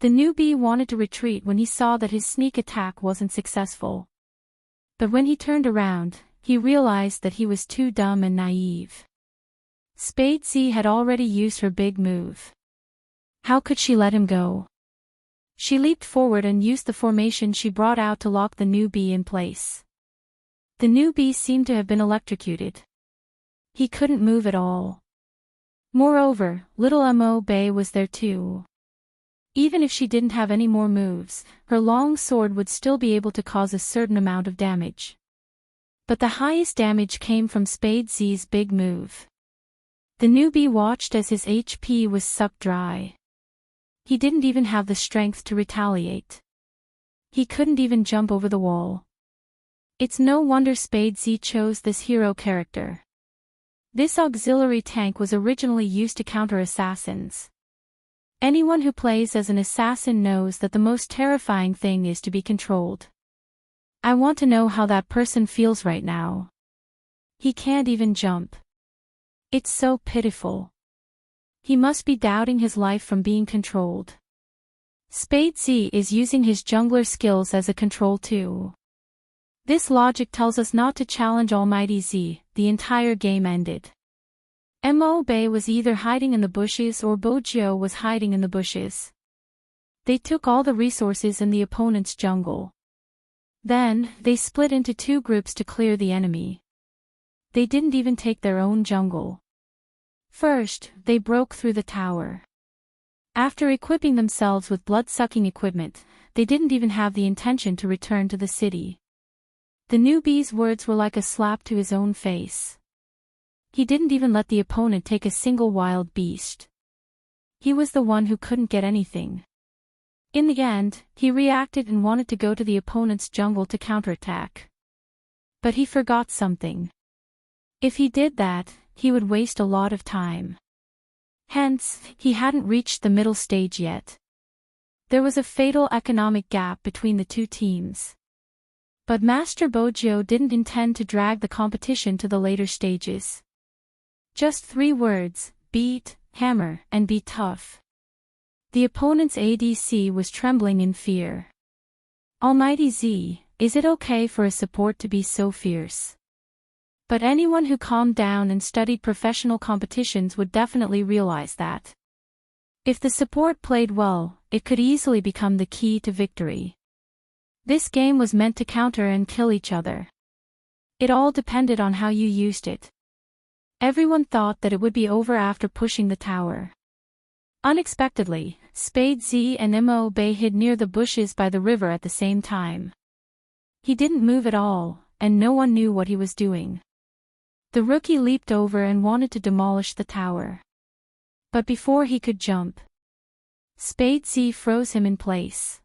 The newbie wanted to retreat when he saw that his sneak attack wasn't successful. But when he turned around, he realized that he was too dumb and naive. Spade Z had already used her big move. How could she let him go? She leaped forward and used the formation she brought out to lock the newbie in place. The newbie seemed to have been electrocuted. He couldn't move at all. Moreover, little Mo Bei was there too. Even if she didn't have any more moves, her long sword would still be able to cause a certain amount of damage. But the highest damage came from Spade Z's big move. The newbie watched as his HP was sucked dry. He didn't even have the strength to retaliate. He couldn't even jump over the wall. It's no wonder Spade Z chose this hero character. This auxiliary tank was originally used to counter assassins. Anyone who plays as an assassin knows that the most terrifying thing is to be controlled. I want to know how that person feels right now. He can't even jump. It's so pitiful. He must be doubting his life from being controlled. Spade Z is using his jungler skills as a control too. This logic tells us not to challenge Almighty Z. The entire game ended. Mo Bei was either hiding in the bushes or Bojo was hiding in the bushes. They took all the resources in the opponent's jungle. Then, they split into two groups to clear the enemy. They didn't even take their own jungle. First, they broke through the tower. After equipping themselves with blood-sucking equipment, they didn't even have the intention to return to the city. The newbie's words were like a slap to his own face. He didn't even let the opponent take a single wild beast. He was the one who couldn't get anything. In the end, he reacted and wanted to go to the opponent's jungle to counterattack. But he forgot something. If he did that, he would waste a lot of time. Hence, he hadn't reached the middle stage yet. There was a fatal economic gap between the two teams. But Master Bojo didn't intend to drag the competition to the later stages. Just 3 words: beat, hammer, and be tough. The opponent's ADC was trembling in fear. Almighty Z, is it okay for a support to be so fierce? But anyone who calmed down and studied professional competitions would definitely realize that. If the support played well, it could easily become the key to victory. This game was meant to counter and kill each other. It all depended on how you used it. Everyone thought that it would be over after pushing the tower. Unexpectedly, Spade Z and Mo Bay hid near the bushes by the river at the same time. He didn't move at all, and no one knew what he was doing. The rookie leaped over and wanted to demolish the tower. But before he could jump, Spade Z froze him in place.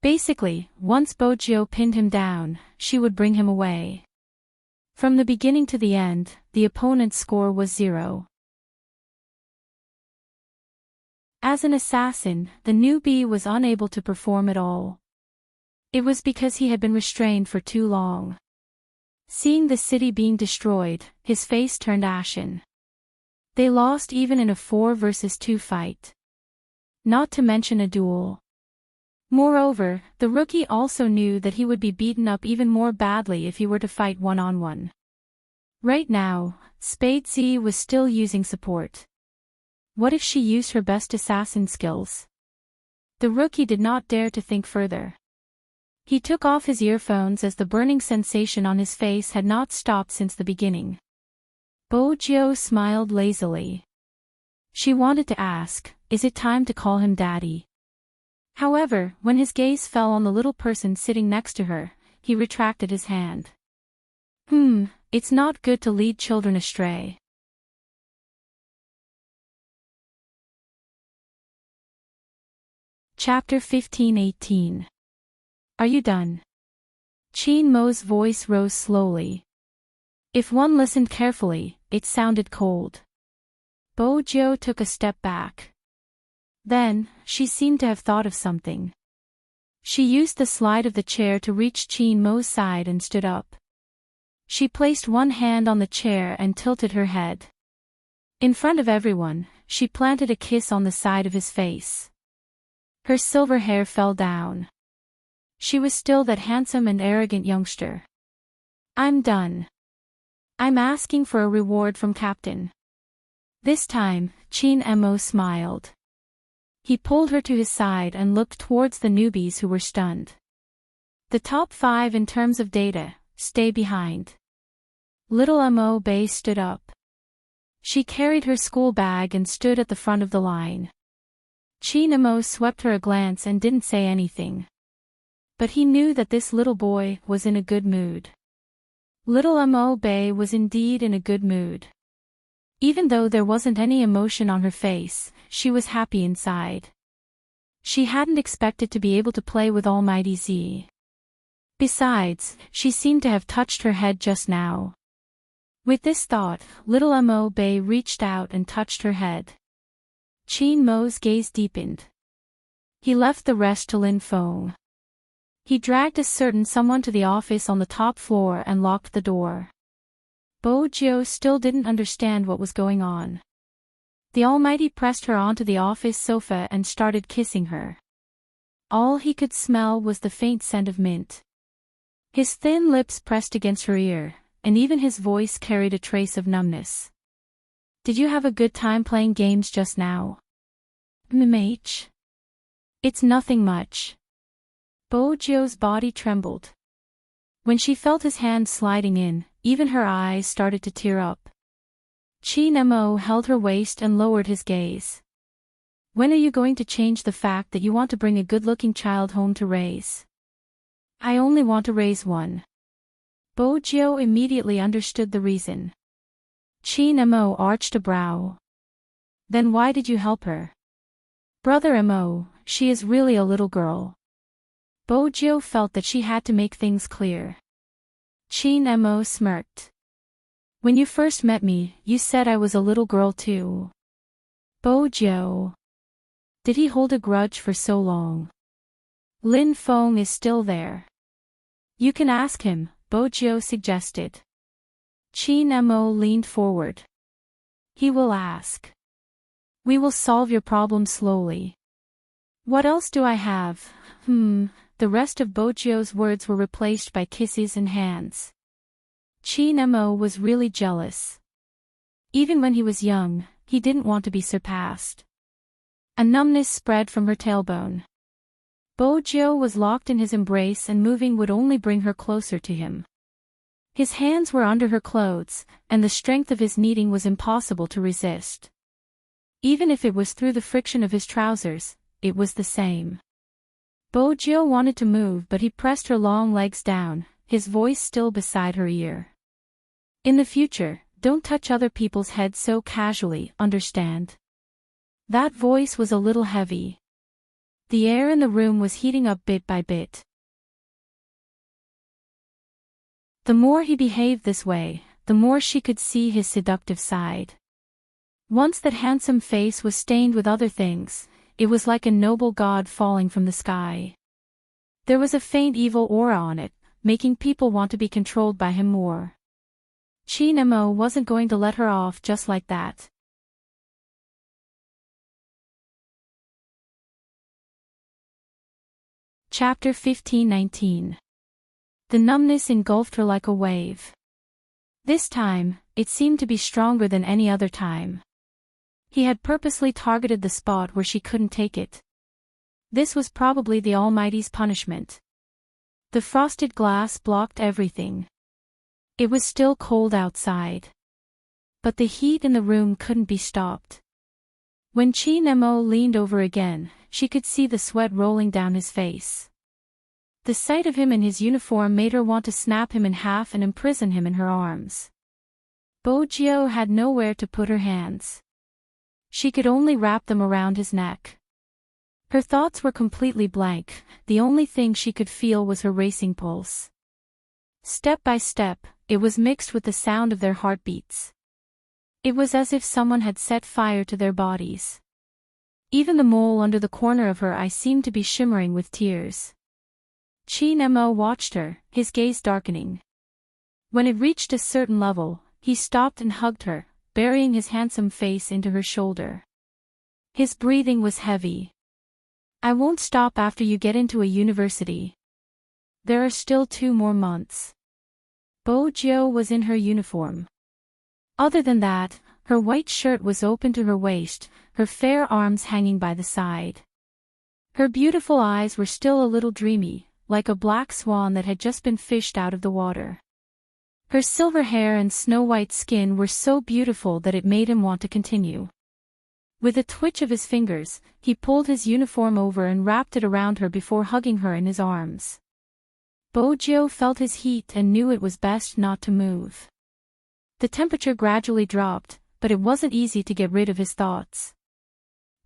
Basically, once Bojo pinned him down, she would bring him away. From the beginning to the end, the opponent's score was 0. As an assassin, the newbie was unable to perform at all. It was because he had been restrained for too long. Seeing the city being destroyed, his face turned ashen. They lost even in a 4 versus 2 fight. Not to mention a duel. Moreover, the rookie also knew that he would be beaten up even more badly if he were to fight one-on-one. Right now, Spade Z was still using support. What if she used her best assassin skills? The rookie did not dare to think further. He took off his earphones as the burning sensation on his face had not stopped since the beginning. Bojo smiled lazily. She wanted to ask, is it time to call him daddy? However, when his gaze fell on the little person sitting next to her, he retracted his hand. It's not good to lead children astray. Chapter 15-18. Are you done? Chin Mo's voice rose slowly. If one listened carefully, it sounded cold. Bojo took a step back. Then, she seemed to have thought of something. She used the slide of the chair to reach Chin Mo's side and stood up. She placed one hand on the chair and tilted her head. In front of everyone, she planted a kiss on the side of his face. Her silver hair fell down. She was still that handsome and arrogant youngster. I'm done. I'm asking for a reward from Captain. This time, Chin Mo smiled. He pulled her to his side and looked towards the newbies who were stunned. The top 5 in terms of data, stay behind. Little Mo Bay stood up. She carried her school bag and stood at the front of the line. Chin Mo swept her a glance and didn't say anything. But he knew that this little boy was in a good mood. Little Mo Bay was indeed in a good mood. Even though there wasn't any emotion on her face, she was happy inside. She hadn't expected to be able to play with Almighty Z. Besides, she seemed to have touched her head just now. With this thought, little Mo Bay reached out and touched her head. Chin Mo's gaze deepened. He left the rest to Lin Feng. He dragged a certain someone to the office on the top floor and locked the door. Bojo still didn't understand what was going on. The Almighty pressed her onto the office sofa and started kissing her. All he could smell was the faint scent of mint. His thin lips pressed against her ear, and even his voice carried a trace of numbness. Did you have a good time playing games just now? MH? It's nothing much. Bojo's body trembled. When she felt his hand sliding in, even her eyes started to tear up. Chin Mo held her waist and lowered his gaze. When are you going to change the fact that you want to bring a good-looking child home to raise? I only want to raise one. Bojo immediately understood the reason. Chin Mo arched a brow. Then why did you help her? Brother Mo, she is really a little girl. Bojo felt that she had to make things clear. Chin Mo smirked. When you first met me, you said I was a little girl too. Bojo. Did he hold a grudge for so long? Lin Feng is still there. You can ask him, Bojo suggested. Chin Mo leaned forward. He will ask. We will solve your problem slowly. What else do I have? The rest of Bojo's words were replaced by kisses and hands. Chin Mo was really jealous. Even when he was young, he didn't want to be surpassed. A numbness spread from her tailbone. Bojo was locked in his embrace and moving would only bring her closer to him. His hands were under her clothes, and the strength of his kneading was impossible to resist. Even if it was through the friction of his trousers, it was the same. Bojo wanted to move, but he pressed her long legs down, his voice still beside her ear. In the future, don't touch other people's heads so casually, understand? That voice was a little heavy. The air in the room was heating up bit by bit. The more he behaved this way, the more she could see his seductive side. Once that handsome face was stained with other things, it was like a noble god falling from the sky. There was a faint evil aura on it, making people want to be controlled by him more. Chinemo wasn't going to let her off just like that. Chapter 15:19. The numbness engulfed her like a wave. This time, it seemed to be stronger than any other time. He had purposely targeted the spot where she couldn't take it. This was probably the Almighty's punishment. The frosted glass blocked everything. It was still cold outside. But the heat in the room couldn't be stopped. When Chinemo leaned over again, she could see the sweat rolling down his face. The sight of him in his uniform made her want to snap him in half and imprison him in her arms. Bojo had nowhere to put her hands. She could only wrap them around his neck. Her thoughts were completely blank, the only thing she could feel was her racing pulse. Step by step, it was mixed with the sound of their heartbeats. It was as if someone had set fire to their bodies. Even the mole under the corner of her eye seemed to be shimmering with tears. Chinemo watched her, his gaze darkening. When it reached a certain level, he stopped and hugged her, burying his handsome face into her shoulder. His breathing was heavy. I won't stop after you get into a university. There are still 2 more months. Bojo was in her uniform. Other than that, her white shirt was open to her waist, her fair arms hanging by the side. Her beautiful eyes were still a little dreamy, like a black swan that had just been fished out of the water. Her silver hair and snow-white skin were so beautiful that it made him want to continue. With a twitch of his fingers, he pulled his uniform over and wrapped it around her before hugging her in his arms. Bojo felt his heat and knew it was best not to move. The temperature gradually dropped, but it wasn't easy to get rid of his thoughts.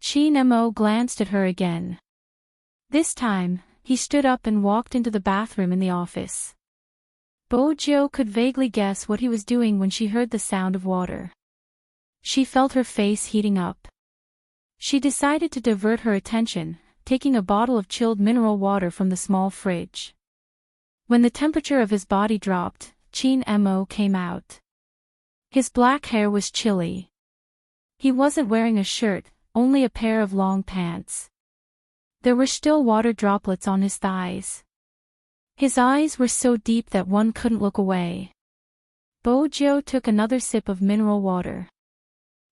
Chinemo glanced at her again. This time, he stood up and walked into the bathroom in the office. Bojo could vaguely guess what he was doing when she heard the sound of water. She felt her face heating up. She decided to divert her attention, taking a bottle of chilled mineral water from the small fridge. When the temperature of his body dropped, Chinemo came out. His black hair was chilly. He wasn't wearing a shirt, only a pair of long pants. There were still water droplets on his thighs. His eyes were so deep that one couldn't look away. Bojo took another sip of mineral water.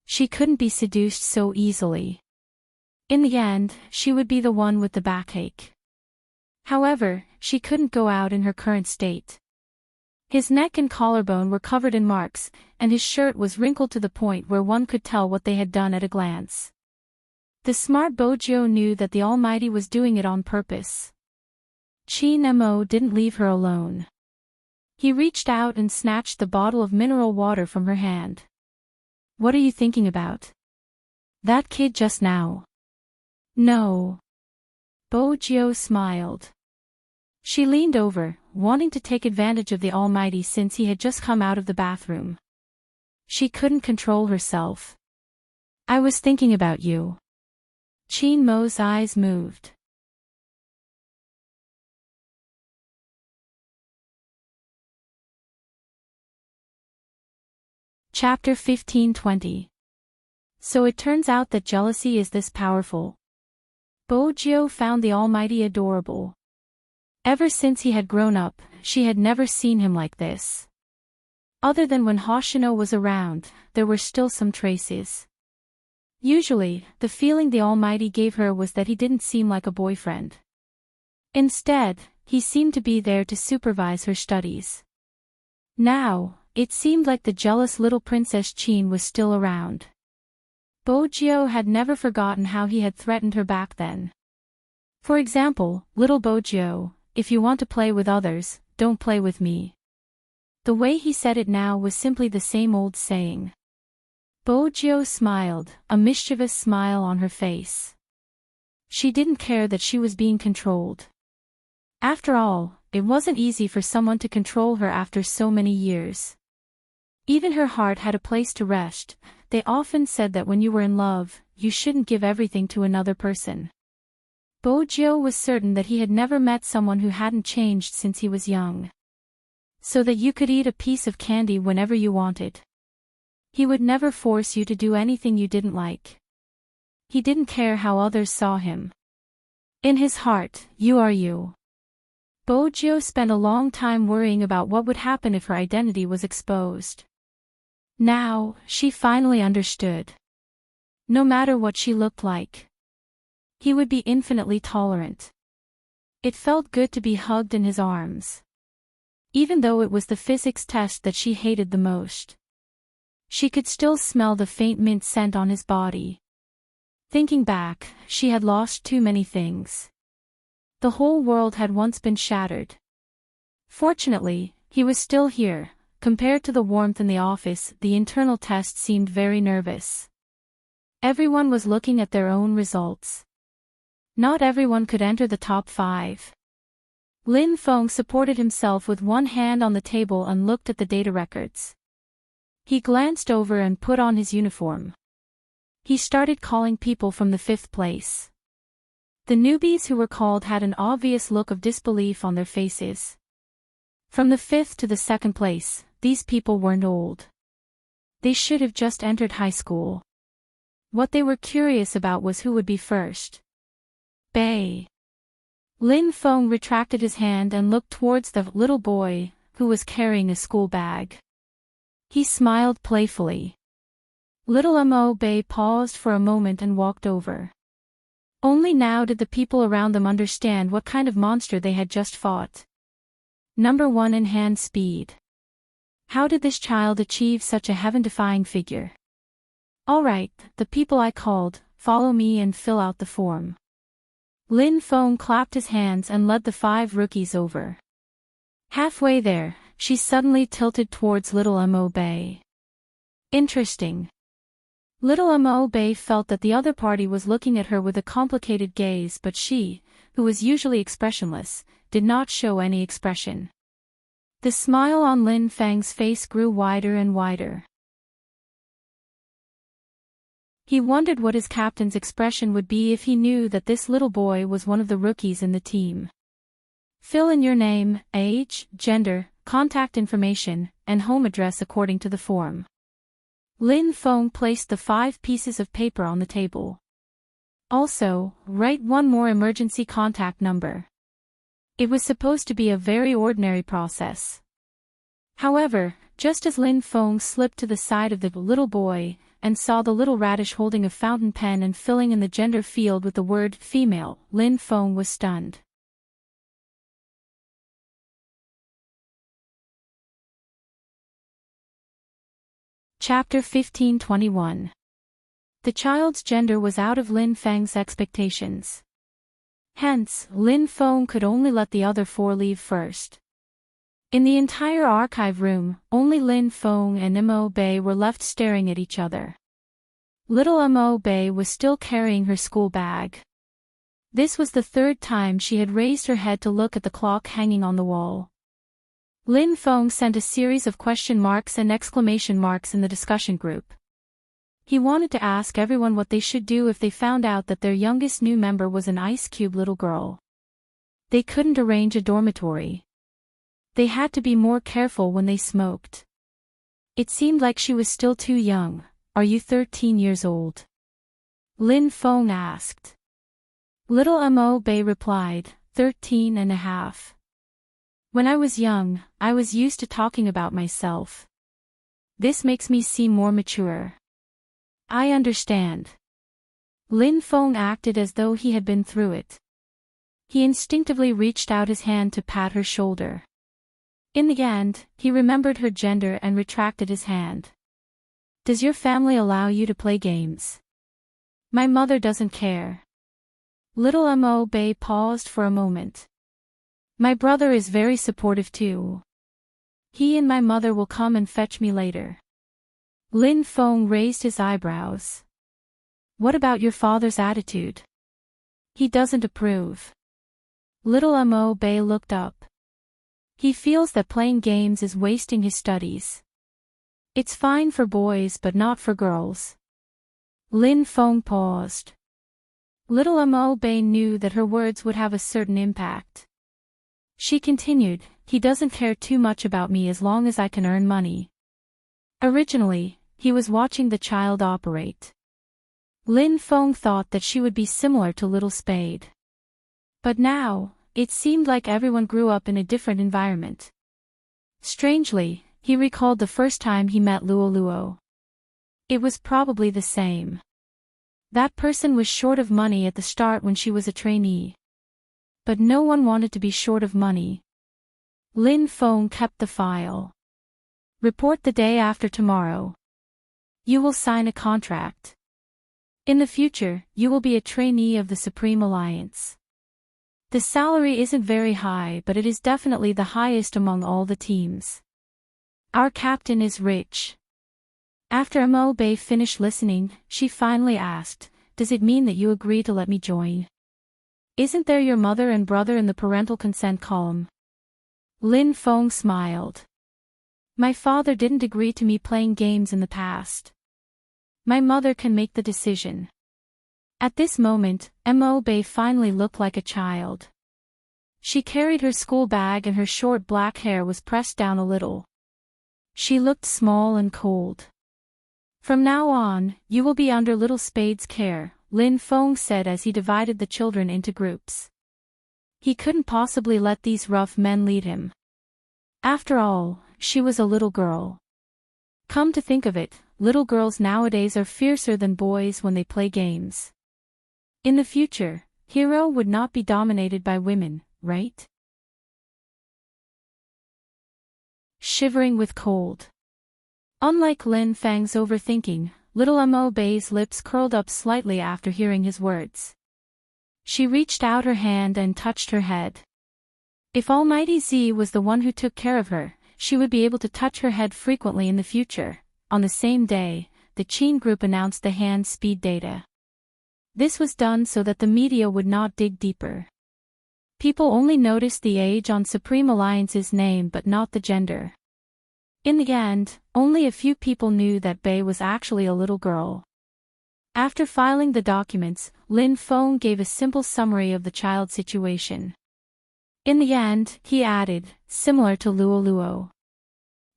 She couldn't be seduced so easily. In the end, she would be the one with the backache. However, she couldn't go out in her current state. His neck and collarbone were covered in marks, and his shirt was wrinkled to the point where one could tell what they had done at a glance. The smart Bojo knew that the Almighty was doing it on purpose. Chinemo didn't leave her alone. He reached out and snatched the bottle of mineral water from her hand. What are you thinking about? That kid just now. No. Bojo smiled. She leaned over, wanting to take advantage of the Almighty since he had just come out of the bathroom. She couldn't control herself. I was thinking about you. Chinmo's eyes moved. Chapter 15:20. So it turns out that jealousy is this powerful. Bojo found the Almighty adorable. Ever since he had grown up, she had never seen him like this. Other than when Hoshino was around, there were still some traces. Usually, the feeling the Almighty gave her was that he didn't seem like a boyfriend. Instead, he seemed to be there to supervise her studies. Now, it seemed like the jealous little Princess Chin was still around. Bojio had never forgotten how he had threatened her back then. For example, little Bojio, if you want to play with others, don't play with me. The way he said it now was simply the same old saying. Bojio smiled, a mischievous smile on her face. She didn't care that she was being controlled. After all, it wasn't easy for someone to control her after so many years. Even her heart had a place to rest. They often said that when you were in love, you shouldn't give everything to another person. Bojio was certain that he had never met someone who hadn't changed since he was young. So that you could eat a piece of candy whenever you wanted. He would never force you to do anything you didn't like. He didn't care how others saw him. In his heart, you are you. Bojio spent a long time worrying about what would happen if her identity was exposed. Now, she finally understood. No matter what she looked like, he would be infinitely tolerant. It felt good to be hugged in his arms. Even though it was the physics test that she hated the most. She could still smell the faint mint scent on his body. Thinking back, she had lost too many things. The whole world had once been shattered. Fortunately, he was still here. Compared to the warmth in the office, the internal test seemed very nervous. Everyone was looking at their own results. Not everyone could enter the top 5. Lin Feng supported himself with one hand on the table and looked at the data records. He glanced over and put on his uniform. He started calling people from the 5th place. The newbies who were called had an obvious look of disbelief on their faces. From the 5th to the 2nd place, these people weren't old. They should have just entered high school. What they were curious about was who would be first. Bei. Lin Feng retracted his hand and looked towards the little boy, who was carrying a school bag. He smiled playfully. Little Mo Bei paused for a moment and walked over. Only now did the people around them understand what kind of monster they had just fought. Number 1 in hand speed. How did this child achieve such a heaven-defying figure? All right, the people I called, follow me and fill out the form. Lin Feng clapped his hands and led the 5 rookies over. Halfway there, she suddenly tilted towards little Mo Bei. Interesting. Little Mo Bei felt that the other party was looking at her with a complicated gaze, but she, who was usually expressionless, did not show any expression. The smile on Lin Feng's face grew wider and wider. He wondered what his captain's expression would be if he knew that this little boy was one of the rookies in the team. Fill in your name, age, gender, contact information, and home address according to the form. Lin Feng placed the 5 pieces of paper on the table. Also, write one more emergency contact number. It was supposed to be a very ordinary process. However, just as Lin Feng slipped to the side of the little boy, and saw the little radish holding a fountain pen and filling in the gender field with the word female, Lin Feng was stunned. Chapter 1521. The child's gender was out of Lin Feng's expectations. Hence, Lin Feng could only let the other 4 leave first. In the entire archive room, only Lin Feng and Mo Bei were left staring at each other. Little Mo Bei was still carrying her school bag. This was the 3rd time she had raised her head to look at the clock hanging on the wall. Lin Feng sent a series of question marks and exclamation marks in the discussion group. He wanted to ask everyone what they should do if they found out that their youngest new member was an ice cube little girl. They couldn't arrange a dormitory. They had to be more careful when they smoked. It seemed like she was still too young. Are you 13 years old? Lin Feng asked. Little Mo Bei replied, 13 and a half. When I was young, I was used to talking about myself. This makes me seem more mature. I understand. Lin Feng acted as though he had been through it. He instinctively reached out his hand to pat her shoulder. In the end, he remembered her gender and retracted his hand. Does your family allow you to play games? My mother doesn't care. Little Mo Bei paused for a moment. My brother is very supportive too. He and my mother will come and fetch me later. Lin Feng raised his eyebrows. What about your father's attitude? He doesn't approve. Little Mo Bei looked up. He feels that playing games is wasting his studies. It's fine for boys but not for girls. Lin Feng paused. Little Mo Bei knew that her words would have a certain impact. She continued, he doesn't care too much about me as long as I can earn money. Originally, he was watching the child operate. Lin Feng thought that she would be similar to Little Spade. But now, it seemed like everyone grew up in a different environment. Strangely, he recalled the first time he met Luo Luo. It was probably the same. That person was short of money at the start when she was a trainee. But no one wanted to be short of money. Lin Feng kept the file. Report the day after tomorrow. You will sign a contract. In the future, you will be a trainee of the Supreme Alliance. The salary isn't very high, but it is definitely the highest among all the teams. Our captain is rich. After Mo Bei finished listening, she finally asked, does it mean that you agree to let me join? Isn't there your mother and brother in the parental consent column? Lin Feng smiled. My father didn't agree to me playing games in the past. My mother can make the decision. At this moment, Mo Bei finally looked like a child. She carried her school bag and her short black hair was pressed down a little. She looked small and cold. From now on, you will be under Little Spade's care, Lin Feng said as he divided the children into groups. He couldn't possibly let these rough men lead him. After all, she was a little girl. Come to think of it, little girls nowadays are fiercer than boys when they play games. In the future, Hero would not be dominated by women, right? Shivering with cold. Unlike Lin Feng's overthinking, little Mo Bei's lips curled up slightly after hearing his words. She reached out her hand and touched her head. If Almighty Z was the one who took care of her, she would be able to touch her head frequently in the future. On the same day, the Qin group announced the hand speed data. This was done so that the media would not dig deeper. People only noticed the age on Supreme Alliance's name but not the gender. In the end, only a few people knew that Bei was actually a little girl. After filing the documents, Lin Feng gave a simple summary of the child's situation. In the end, he added, similar to Luo Luo.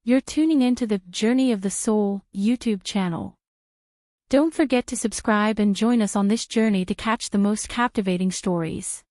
You're tuning into the Journey of the Soul YouTube channel. Don't forget to subscribe and join us on this journey to catch the most captivating stories.